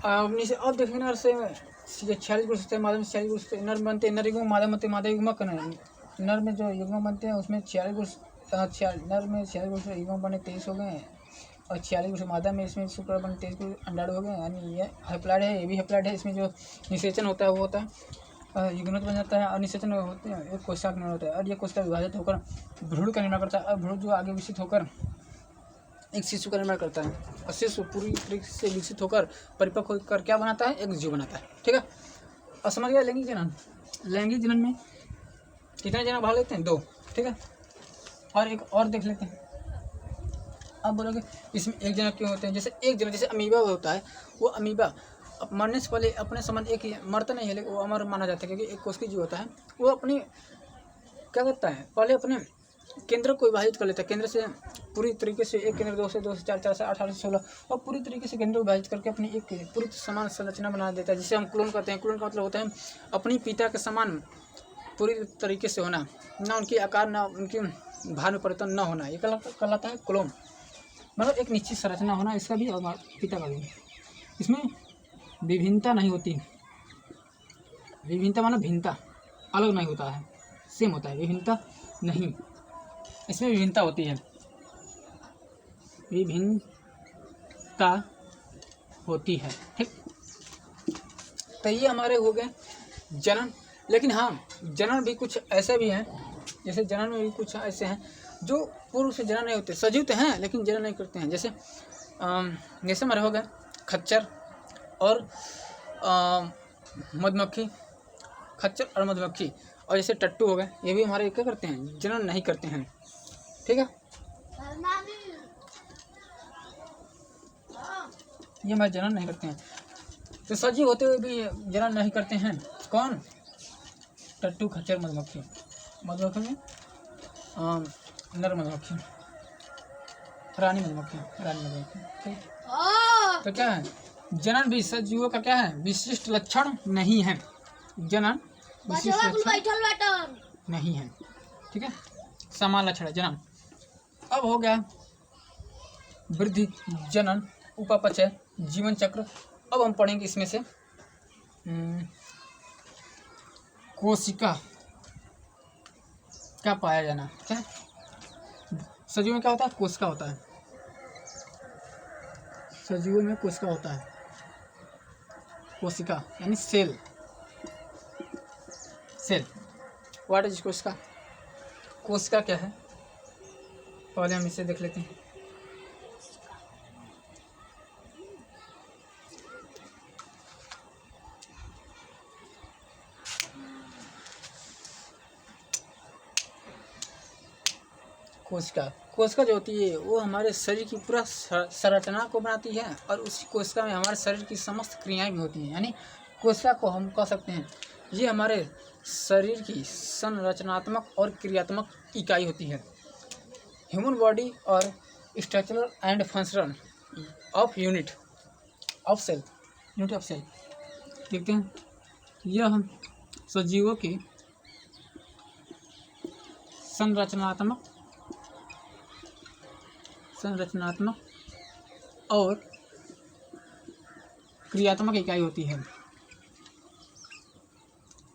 अब देखेंगे नर से 46 गुण होते हैं, मादा में 46 गुण होते हैं। नर बनते हैं नर युग्मक, मादा बनते हैं मादा युग्मक। नर में जो युग्मक बनते हैं उसमें 46 गुण, नर में 46 गुण से युग्मक बने 23 हो गए, और 46 गुण से मादा में इसमें शुक्र बने 23 गुण अंडाणु हो गए। यानी ये हैप्लॉइड है, ये भी हैप्लॉइड है। इसमें जो निषेचन होता है वो होता है युग्मक बन जाता है, और निषेचन होते हैं एक कोशिका का निर्माण होता है, और ये कोशिका विभाजित होकर भ्रूण का निर्माण करता है, और भ्रूण जो आगे विकसित होकर एक शिशु का निर्माण करता है, और शिशु पूरी तरीके से विकसित होकर परिपक्व होकर क्या बनाता है? एक जीव बनाता है। ठीक है। और समझ गया लैंगिक जनन। लैंगिक जनन में कितने जनक भाग लेते हैं? 2। ठीक है। और एक और देख लेते हैं। अब बोलोगे इसमें 1 जनक क्यों होते हैं? जैसे 1 जनक, जैसे अमीबा होता है, वो अमीबा मरने से पहले अपने समान एक ही मरता नहीं है, लेकिन वो अमर माना जाता है, क्योंकि एक कोशिकीय जीव होता है। वो अपनी क्या करता है? पहले अपने केंद्र को विभाजित कर लेता है। केंद्र से पूरी तरीके से एक केंद्र 2 से 4, 4 से 8, 8 से 16, और पूरी तरीके से केंद्र विभाजित करके अपनी एक पूरी समान संरचना बना देता है, जिसे हम क्लोन कहते हैं। क्लोन का मतलब होता है अपनी पिता के समान पूरी तरीके से होना, ना उनकी आकार ना उनकी भार में परिवर्तन न होना, ये कहलाता है क्लोन। मतलब एक निश्चित संरचना होना इसका भी और पिता का भी। इसमें विभिन्नता नहीं होती। विभिन्नता मतलब भिन्नता, अलग नहीं होता है, सेम होता है। विभिन्नता नहीं, इसमें विभिन्नता होती है, विभिन्नता होती है। ठीक। तो ये हमारे हो गए जनन। लेकिन हाँ, जनन भी कुछ ऐसे भी हैं, जैसे जनन में भी कुछ ऐसे हैं जो पूर्व से जनन नहीं होते, सजीव तो हैं लेकिन जनन नहीं करते हैं। जैसे हमारे हो गए खच्चर और मधुमक्खी, खच्चर और मधुमक्खी। और जैसे टट्टू हो गए, ये भी हमारे क्या करते हैं? जनन नहीं करते हैं। ठीक है। ये हमारे जनन नहीं करते हैं। तो सजीव होते हुए भी जनन नहीं करते हैं। कौन? टट्टू, खच्चर, मधुमक्खी। मधुमक्खी में नर मधुमक्खी, रानी मधुमक्खी, ठीक। तो क्या है, जनन भी सजीवों का क्या है, विशिष्ट लक्षण नहीं है। जनन विशिष्ट लक्षण नहीं है, ठीक है, समान लक्षण है जनन। अब हो गया वृद्धि, जनन, उपापचय, जीवन चक्र। अब हम पढ़ेंगे इसमें से कोशिका क्या पाया जाना, क्या सजीव में क्या होता है, कोशिका होता है। सजीवों में कोशिका होता है, कोशिका यानी सेल, सेल। व्हाट इज कोशिका? कोशिका क्या है, पहले हम इसे देख लेते हैं। कोशिका, कोशिका जो होती है वो हमारे शरीर की पूरा संरचना को बनाती है और उसी कोशिका में हमारे शरीर की समस्त क्रियाएं भी होती हैं। यानी कोशिका को हम कह सकते हैं ये हमारे शरीर की संरचनात्मक और क्रियात्मक इकाई होती है। ह्यूमन बॉडी और structural and functional of unit of cell, unit of cell देखते हैं। यह सजीवों की संरचनात्मक और क्रियात्मक इकाई होती है,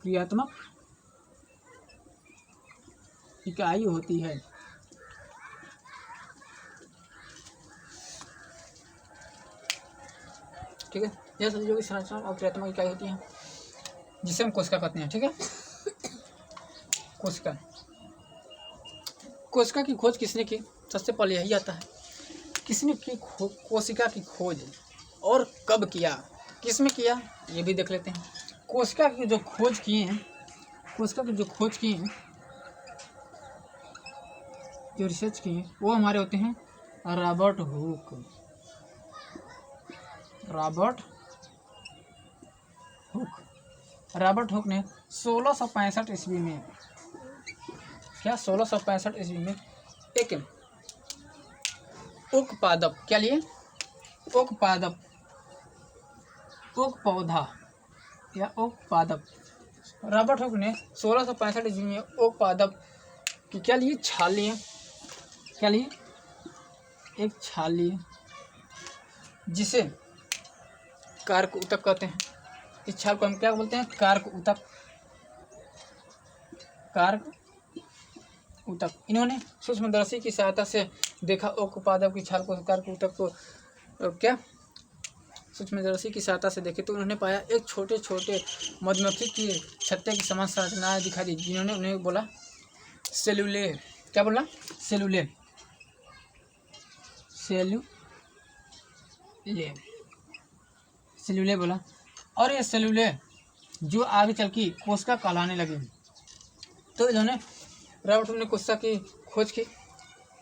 क्रियात्मक इकाई होती है। ठीक है, यह सजीवों की संरचना और क्रियात्मक इकाई होती है जिसे हम कोशिका कहते हैं। ठीक है, कोशिका, कोशिका की खोज किसने की? सबसे पहले यही आता है, किसने की कोशिका की खोज और कब किया, किसमें किया ये भी देख लेते हैं। कोशिका की जो खोज किए हैं, कोशिका की जो खोज किए हैं, जो रिसर्च किए हैं, वो हमारे होते हैं रॉबर्ट हुक। रॉबर्ट हुक ने 1665 ईस्वी में, क्या 1665 ईस्वी में एक ओक पादप, क्या लिए? ओक पादप, ओक पौधा या ओक पादप। रॉबर्ट हुक ने 1665 ईस्वी में ओक पादप की क्या लिए? छाल लिए। क्या लिए? एक छाल लिए जिसे कार्क ऊतक कहते हैं। इस छाल को हम क्या बोलते हैं? कार्क ऊतक, कार्क ऊतक। इन्होंने सूक्ष्मदर्शी की सहायता से देखा ओक पादप की छाल को, कार्क ऊतक को, क्या सूक्ष्मदर्शी की सहायता से देखे तो उन्होंने पाया एक छोटे छोटे मधुमक्खी की छत्ते की समान संरचनाएं दिखाई दी, जिन्होंने उन्हें बोला सेलुले। क्या बोला? सेलुले, सेलुले, सेलुले बोला। और ये सेलुले जो आगे चल के कोशिका कहलाने लगी। तो इन्होंने रॉबर्ट हुक ने कोशिका की खोज की,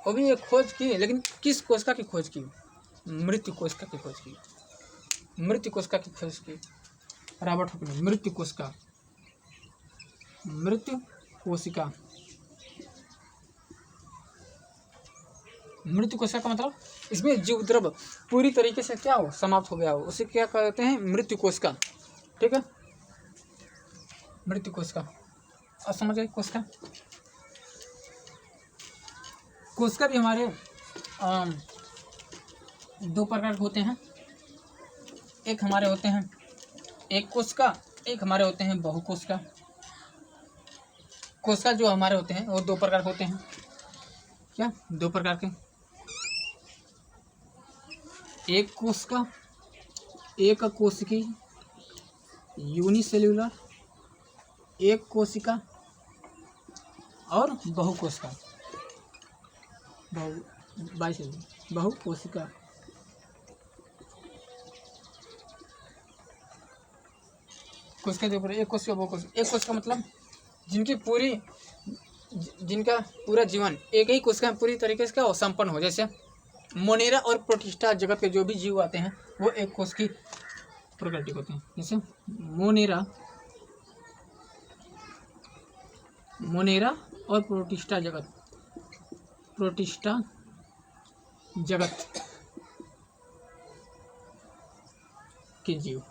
वो भी एक खोज की, लेकिन किस कोशिका की खोज की? मृत्यु कोशिका की खोज की, मृत्यु कोशिका की खोज की रॉबर्ट हुक ने। मृत्यु कोशिका, मृत्यु कोशिका, मृत्यु कोशिका का मतलब इसमें जीव द्रव पूरी तरीके से क्या हो, समाप्त हो गया हो, उसे क्या कहते हैं? मृत्यु कोशिका। ठीक है, मृत्यु कोशिका। और समझ गए कोशिका? कोशिका भी हमारे दो प्रकार के होते हैं। एक हमारे होते हैं एक कोशिका, एक हमारे होते हैं बहुकोशिका। कोशिका जो हमारे होते हैं वो दो प्रकार के होते हैं। क्या? दो प्रकार के। एक कोशिका, एक कोशिकी, यूनिसेल्यूलर, एक कोशिका, और बहुकोशिका, बहुकोशिका। कोशिका के ऊपर एक कोशिका, बहुकोशिका। एक कोशिका मतलब जिनका पूरा जीवन एक ही कोशिका में पूरी तरीके से क्या हो, संपन्न हो। जैसे मोनेरा और प्रोटिस्टा जगत के जो भी जीव आते हैं वो एक कोश की प्रकृति होते हैं। जैसे मोनेरा और प्रोटिस्टा जगत, प्रोटिस्टा जगत के जीव,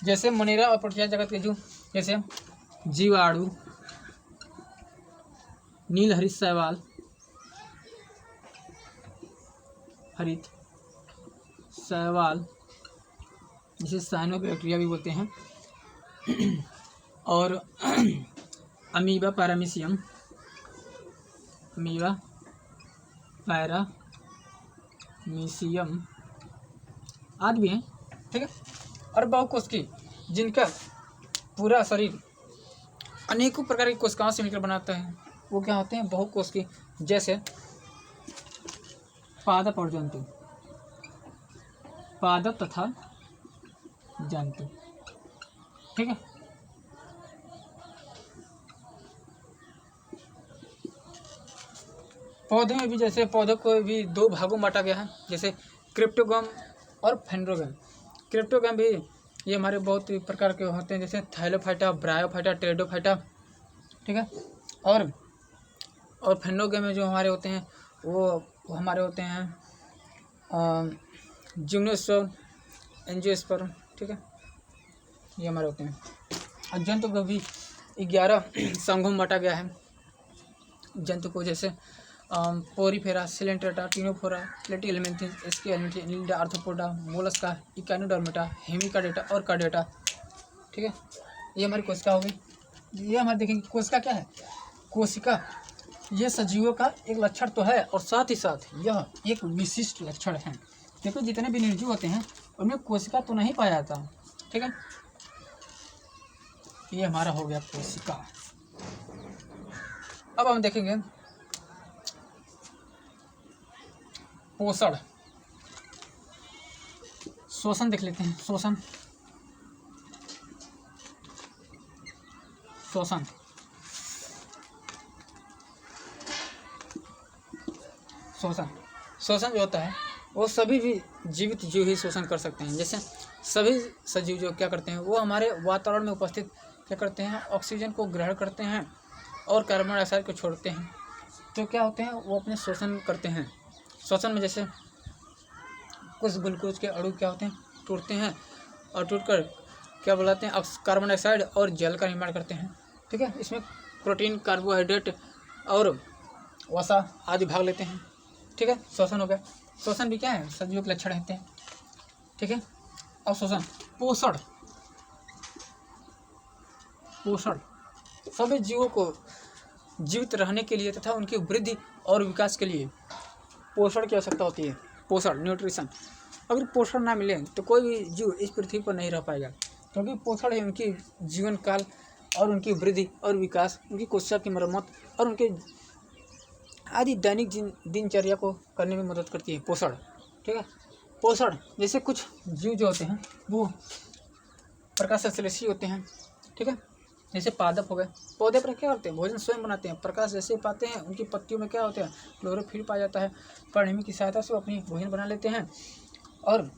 जैसे मोनेरा और प्रोटिस्टा जगत के जीव, जैसे जीवाणु, नीलहरित शैवाल, हरित शैवाल जिसे साइनोबैक्टीरिया भी बोलते हैं, और अमीबा पैरामीशियम, अमीबा पैरामीशियम आदि भी हैं, ठीक है। और बहुकोशिकीय, जिनका पूरा शरीर अनेकों प्रकार की कोशिकाओं से मिलकर बनाता है, वो क्या होते हैं? बहुकोशिकीय, जैसे पादप और जंतु, पादप तथा जंतु, ठीक है। पौधे में भी, जैसे पौधों को भी दो भागों में बांटा गया है, जैसे क्रिप्टोगम और फेंड्रोगम। क्रिप्टोगम भी ये हमारे बहुत प्रकार के होते हैं, जैसे थाइलोफाइटा, ब्रायोफाइटा, टेरिडोफाइटा, ठीक है। और फेंड्रोगम में जो हमारे होते हैं वो हमारे होते हैं जिम्नोस्पर्म, एंजियोस्पर्म, ठीक है, ये हमारे होते हैं। और जंतु को भी 11 संघों में बांटा गया है। जंतु को जैसे Porifera, Coelenterata, Ctenophora, Platyhelminthes, Aschelminthes, Annelida, Arthropoda, Mollusca, Echinodermata, Hemichordata और कार्डेटा, ठीक है। ये हमारी कोशिका हो गई। ये हमारे देखेंगे कोशिका क्या है? कोशिका ये सजीवों का एक लक्षण तो है, और साथ ही साथ यह एक विशिष्ट लक्षण है, क्योंकि जितने भी निर्जीव होते हैं उनमें कोशिका तो नहीं पाया जाता, ठीक है। ये हमारा हो गया कोशिका। अब हम देखेंगे पोषण, श्वसन देख लेते हैं। श्वसन जो होता है वो सभी भी जीवित जीव ही शोषण कर सकते हैं। जैसे सभी सजीव जो क्या करते हैं, वो हमारे वातावरण में उपस्थित क्या करते हैं, ऑक्सीजन को ग्रहण करते हैं और कार्बन डाइऑक्साइड को छोड़ते हैं। तो क्या होते हैं, वो अपने शोषण करते हैं। श्वसन में जैसे कुछ ग्लूकोज के अणु क्या होते हैं, टूटते हैं और टूटकर क्या बुलाते हैं, कार्बन डाइऑक्साइड और जल का निर्माण करते हैं, ठीक है। इसमें प्रोटीन, कार्बोहाइड्रेट और वसा आदि भाग लेते हैं, ठीक है। श्वसन हो गया। श्वसन भी क्या है, सजीवों के लक्षण रहते हैं, ठीक है। अब श्वसन, पोषण सभी जीवों को जीवित रहने के लिए तथा उनकी वृद्धि और विकास के लिए पोषण की आवश्यकता होती है। पोषण, न्यूट्रिशन। अगर पोषण ना मिले तो कोई भी जीव इस पृथ्वी पर नहीं रह पाएगा, क्योंकि पोषण ही उनकी जीवन काल और उनकी वृद्धि और विकास, उनकी कोशिका की मरम्मत और उनके आदि दैनिक दिनचर्या को करने में मदद करती है। पोषण, ठीक है। पोषण जैसे कुछ जीव जो होते हैं वो प्रकाश संश्लेषी होते हैं, ठीक है। जैसे पादप हो गए, पौधे पर क्या करते हैं, भोजन स्वयं बनाते हैं। प्रकाश जैसे पाते हैं, उनकी पत्तियों में क्या होता है, क्लोरोफिल पाया जाता है। पर्णिमी की सहायता से वो अपनी भोजन बना लेते हैं और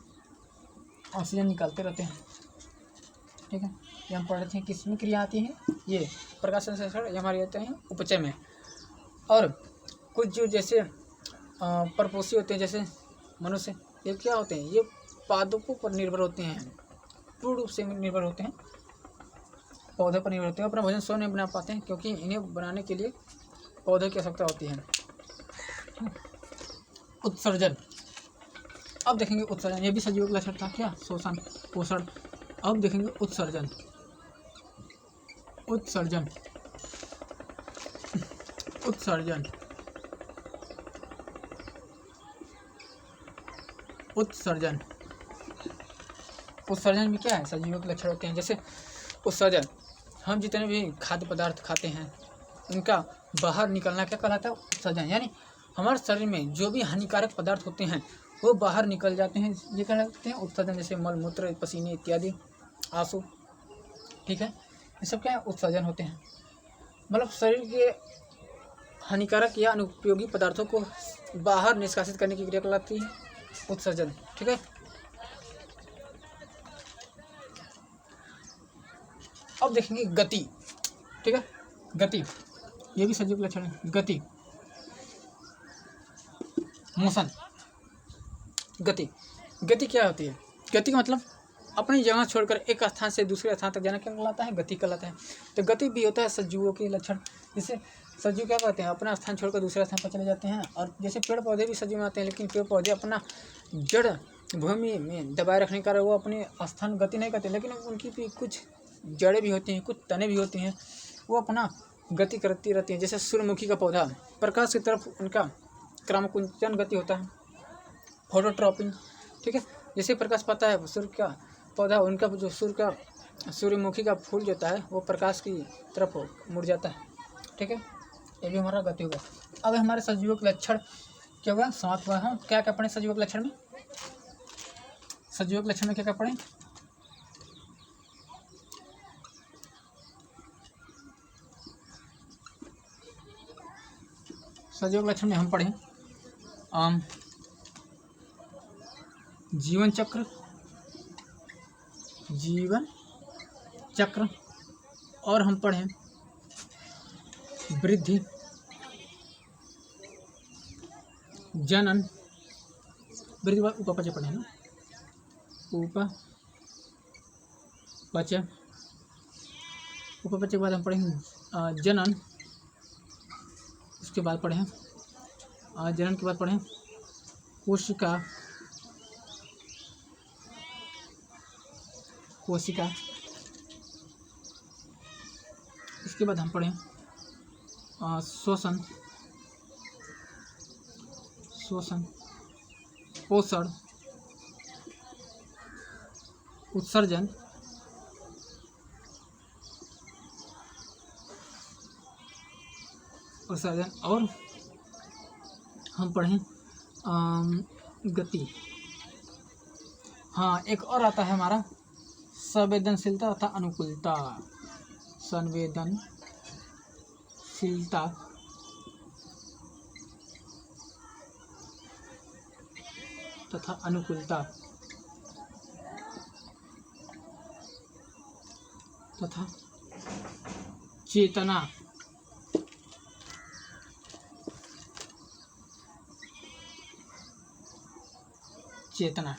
ऑक्सीजन निकालते रहते हैं, ठीक है। ये हम पढ़ रहे थे किसमें क्रिया आती है, ये प्रकाश संश्लेषण, ये हमारे होते हैं उपचय में। और कुछ जीव जैसे परपोषी होते हैं, जैसे मनुष्य, ये क्या होते हैं, ये पादपों पर निर्भर होते हैं, पूर्ण रूप से निर्भर होते हैं, पौधे पर निर्भर होते हैं। अपना भोजन स्वयं नहीं बना पाते हैं, क्योंकि इन्हें बनाने के लिए पौधे की आवश्यकता होती है। उत्सर्जन, अब देखेंगे उत्सर्जन, ये भी सजीवों का लक्षण था क्या, शोषण, पोषण। अब देखेंगे उत्सर्जन। उत्सर्जन भी क्या है, सजीवों के लक्षण होते हैं। जैसे उत्सर्जन, हम जितने भी खाद्य पदार्थ खाते हैं उनका बाहर निकलना क्या कहलाता है, उत्सर्जन। यानी हमारे शरीर में जो भी हानिकारक पदार्थ होते हैं वो बाहर निकल जाते हैं, ये कहलाते हैं उत्सर्जन। जैसे मल मूत्र, पसीने इत्यादि, आंसू, ठीक है, ये सब क्या है, उत्सर्जन होते हैं। मतलब शरीर के हानिकारक या अनुपयोगी पदार्थों को बाहर निष्कासित करने की क्रिया कहलाती है उत्सर्जन, ठीक है। अब देखेंगे गति। ठीक है। गति, ये भी सजीव लक्षण है। गति, मोशन। गति, गति क्या होती है? गति का मतलब अपनी जगह छोड़कर एक स्थान से दूसरे स्थान तक जाना क्या कहलाता है? गति कहलाता है। तो गति भी होता है सजीवों के लक्षण। जैसे सजीव क्या करते हैं? अपना स्थान छोड़कर दूसरे स्थान पर चले जाते हैं। और जैसे पेड़ पौधे भी सजीव में आते हैं, लेकिन पेड़ पौधे अपना जड़ भूमि में दबाए रखने का वो अपने स्थान गति नहीं करते, लेकिन उनकी भी कुछ जड़ें भी होती हैं, कुछ तने भी होती हैं, वो अपना गति करती रहती हैं। जैसे सूर्यमुखी का पौधा, प्रकाश की तरफ उनका क्रमकुंचन गति होता है, फोटोट्रॉपिंग, ठीक है। जैसे प्रकाश पाता है सूर्य का पौधा, उनका जो सूर्यमुखी का फूल जो होता है वो प्रकाश की तरफ मुड़ जाता है, ठीक है। ये भी हमारा गति होगा। अब हमारे सजीवों के लक्षण क्या होगा? समाप्त हुआ है। क्या क्या पढ़ें सजीवों के लक्षण में? सजीवों के लक्षण में क्या क्या पढ़ें? सजीवों के लक्षण में हम पढ़ें जीवन चक्र, और हम पढ़ें वृद्धि, जनन, वृद्धि बाद उपपचय पढ़े ना, उपपचय के बाद हम पढ़ेंगे जनन। उसके बाद पढ़ें जनन के बाद पढ़ें कोशिका, इसके बाद हम पढ़ें श्वसन, पोषण, उत्सर्जन, और हम पढ़ें गति। हाँ, एक और आता है हमारा संवेदनशीलता तथा अनुकूलता। संवेदनशीलता तथा अनुकूलता तथा चेतना।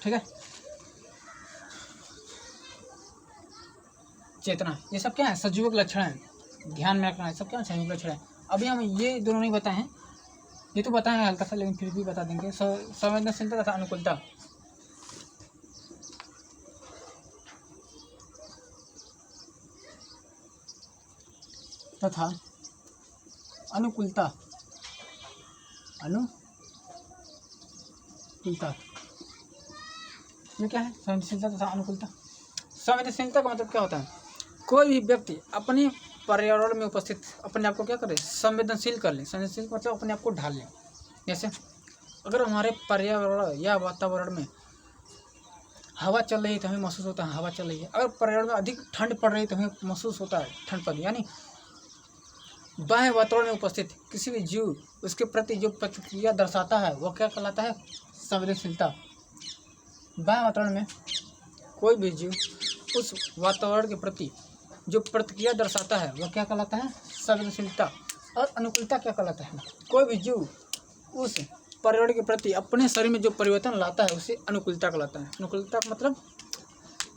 ठीक है। चेतना, ये सब क्या है? सजीवों के लक्षण है, ध्यान में रखना है। सब क्या सजीवों के लक्षण है। अभी हम ये दोनों नहीं बताए हैं, ये तो बताए हैं हल्का सा, लेकिन फिर भी बता देंगे। संवेदनशीलता तथा अनुकूलता। तथा अनुकूलता, ये क्या है? संवेदनशीलता तथा अनुकूलता। संवेदनशीलता का मतलब क्या होता है? कोई भी व्यक्ति अपने पर्यावरण में उपस्थित अपने आप को क्या करे? संवेदनशील कर ले। संवेदनशील मतलब अपने आप को ढाल ले। जैसे अगर हमारे पर्यावरण या वातावरण में हवा चल रही है तो हमें महसूस होता है हवा चल रही है। अगर पर्यावरण में अधिक ठंड पड़ रही है तो हमें महसूस होता है ठंड पड़ रही है। यानी बाह्य वातावरण में उपस्थित किसी भी जीव उसके प्रति जो प्रतिक्रिया दर्शाता है वह क्या कहलाता है? संवेदनशीलता। बाह्य वातावरण में कोई भी जीव उस वातावरण के प्रति जो प्रतिक्रिया दर्शाता है वह क्या कहलाता है? संवेदनशीलता। और अनुकूलता क्या कहलाता है? कोई भी जीव उस पर्यावरण के प्रति अपने शरीर में जो परिवर्तन लाता है उसे अनुकूलता कहलाता है। अनुकूलता का मतलब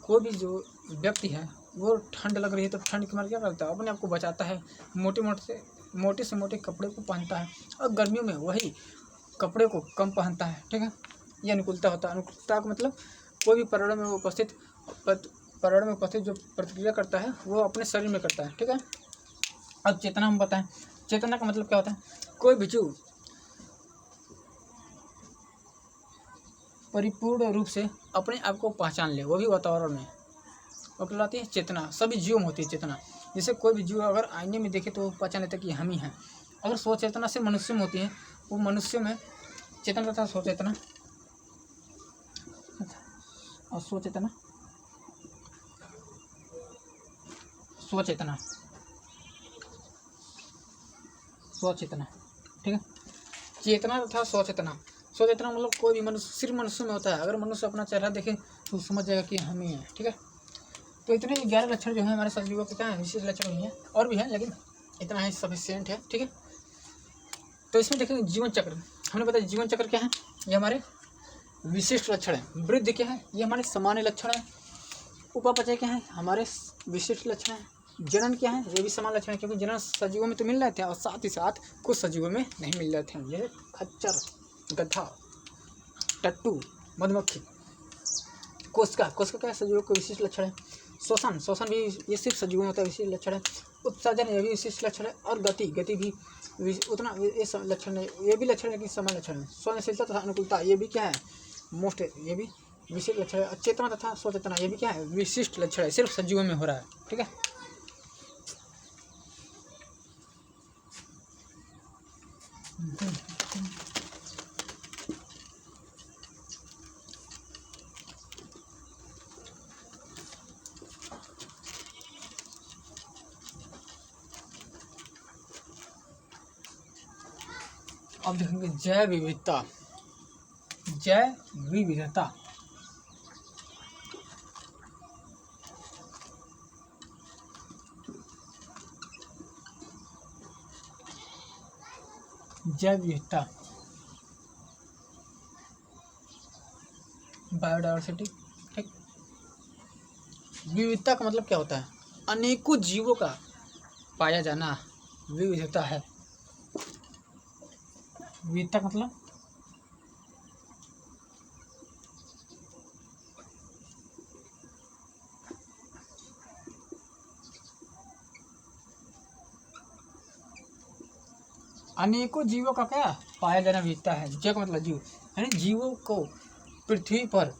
कोई भी जो व्यक्ति है वो ठंड लग रही है तो ठंड के मारे क्या करता है? अपने आप को बचाता है, मोटे से मोटे कपड़े को पहनता है, और गर्मियों में वही कपड़े को कम पहनता है, ठीक है। ये अनुकूलता होता है। अनुकूलता का मतलब कोई भी पर्यावरण में उपस्थित जो प्रतिक्रिया करता है वो अपने शरीर में करता है, ठीक है। अब चेतना हम बताएं। चेतना का मतलब क्या होता है? कोई भी जीव परिपूर्ण रूप से अपने आप को पहचान ले, वो भी वातावरण में, वो कहलाती है चेतना। सभी जीवों में होती है चेतना। जैसे कोई भी जीव अगर आईने में देखे तो वो पहचान लेता है कि हम ही हैं। अगर स्वचेतना से मनुष्य में होती है, वो मनुष्य में चेतना तथा स्वचेतना और स्वचेतना, ठीक है। चेतना तथा स्वचेतना मतलब कोई भी मनुष्य सिर्फ मनुष्य में होता है। अगर मनुष्य अपना चेहरा देखे तो समझ जाएगा कि हम ही हैं, ठीक है। तो इतने 11 लक्षण जो है हमारे सजीवों के क्या है, विशेष लक्षण नहीं है, और भी है लेकिन इतना ही सफिशिएंट है। ठीक है, तो इसमें देखेंगे जीवन चक्र। हमने बताया जीवन चक्र क्या है, ये हमारे विशिष्ट लक्षण है। वृद्धि क्या है, ये हमारे सामान्य लक्षण है। उपापचय क्या है, हमारे विशिष्ट लक्षण है। जनन क्या है, ये भी समान लक्षण है, क्योंकि जनन सजीवों में तो मिल रहे थे और साथ ही साथ कुछ सजीवों में नहीं मिल रहे थे। ये खच्चर, गधा, टट्टू, मधुमक्खी। कोशिका क्या है, सजीवों का विशिष्ट लक्षण है। श्वसन भी ये सिर्फ सजीवों में होता है, विशिष्ट लक्षण है। उत्सर्जन ये भी विशिष्ट लक्षण है। और गति भी उतना ये लक्षण है, ये भी लक्षण है कि समान लक्षण है। स्वयंशीलता तथा अनुकूलता ये भी क्या है, मोस्ट, ये भी विशिष्ट लक्षण है। चेतना तथा स्वचेतना ये भी क्या है, विशिष्ट लक्षण है, सिर्फ सजीवों में हो रहा है। ठीक है, अब देखेंगे जैव विविधता। जैव विविधता जैव विविधता, बायोडाइवर्सिटी। ठीक, विविधता का मतलब क्या होता है, अनेकों जीवों का पाया जाना विविधता है। विविधता का मतलब अनेकों जीवों का क्या पाया जाना विविधता है। जग मतलब जीव, यानी जीवों को पृथ्वी पर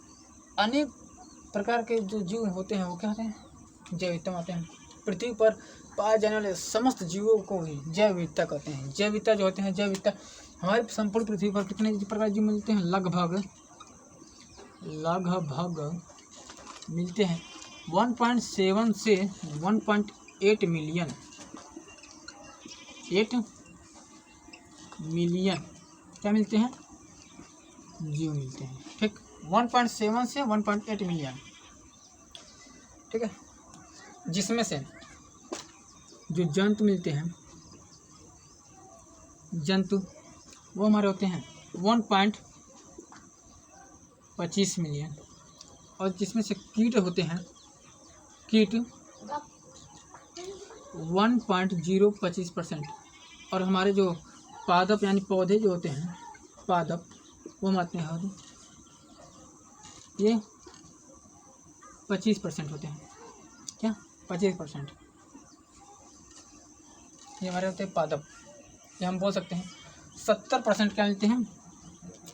अनेक प्रकार के जो जीव होते हैं वो क्या होते हैं, जैव विविधता होते हैं। पृथ्वी पर पाए जाने वाले समस्त जीवों को ही जैव विविधता कहते हैं। जैव विविधता जो होते हैं, जैव विविधता हमारी संपूर्ण पृथ्वी पर कितने प्रकार के जीव मिलते हैं, लगभग मिलते हैं 1.7 से 1.8 मिलियन, 8 मिलियन क्या मिलते हैं, जीव मिलते हैं। ठीक, 1.7 से 1.8 मिलियन। ठीक है, जिसमें से जो जंतु मिलते हैं, जंतु वो हमारे होते हैं 1.25 मिलियन, और जिसमें से कीट होते हैं, कीट 1.025%, और हमारे जो पादप यानी पौधे जो होते हैं, पादप वो मानते हैं ये 25% होते हैं। क्या 25%, ये हमारे होते हैं पादप। ये हम बोल सकते हैं 70% क्या मिलते हैं,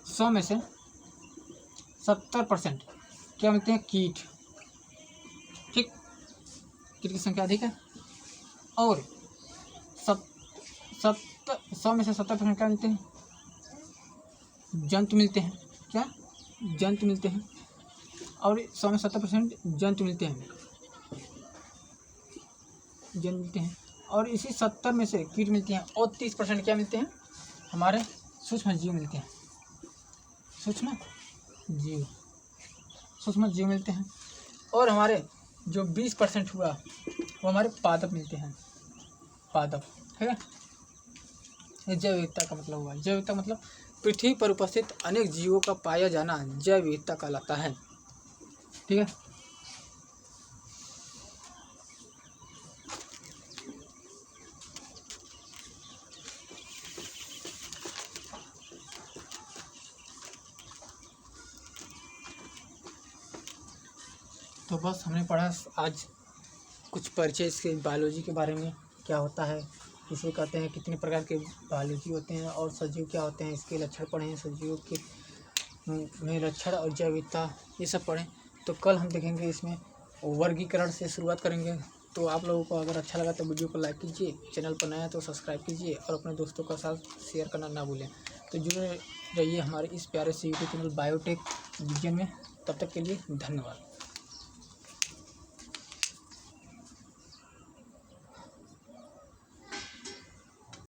100 में से 70% क्या मिलते हैं, कीट। ठीक, कीट की संख्या अधिक है। और 100 में से 70% क्या मिलते हैं, जंतु मिलते हैं। क्या जंतु मिलते हैं, और 100 में 70% जंतु मिलते हैं, जंतु मिलते हैं। और इसी 70 में से कीट मिलते हैं, और 30% क्या मिलते हैं, हमारे सूक्ष्म जीव मिलते हैं। सूक्ष्म जीव मिलते हैं। और हमारे जो 20% हुआ वो हमारे पादप मिलते हैं, पादप। ठीक है, ये जैव विविधता का मतलब हुआ। जैव विविधता मतलब पृथ्वी पर उपस्थित अनेक जीवों का पाया जाना जैव विविधता कहलाता है। ठीक है, तो बस हमने पढ़ा आज कुछ परिचय इसके बायोलॉजी के बारे में, क्या होता है, किसे कहते हैं, कितने प्रकार के बायोलॉजी होते हैं, और सजीव क्या होते हैं, इसके लक्षण पढ़े हैं, सजीवों के में लक्षण और जैव विविधता ये सब पढ़ें। तो कल हम देखेंगे इसमें वर्गीकरण से शुरुआत करेंगे। तो आप लोगों को अगर अच्छा लगा तो वीडियो को लाइक कीजिए, चैनल पर नया है तो सब्सक्राइब कीजिए, और अपने दोस्तों के साथ शेयर करना ना भूलें। तो जुड़े रहिए हमारे इस प्यारे से यूट्यूब चैनल बायोटेक विजन में। तब तक के लिए धन्यवाद।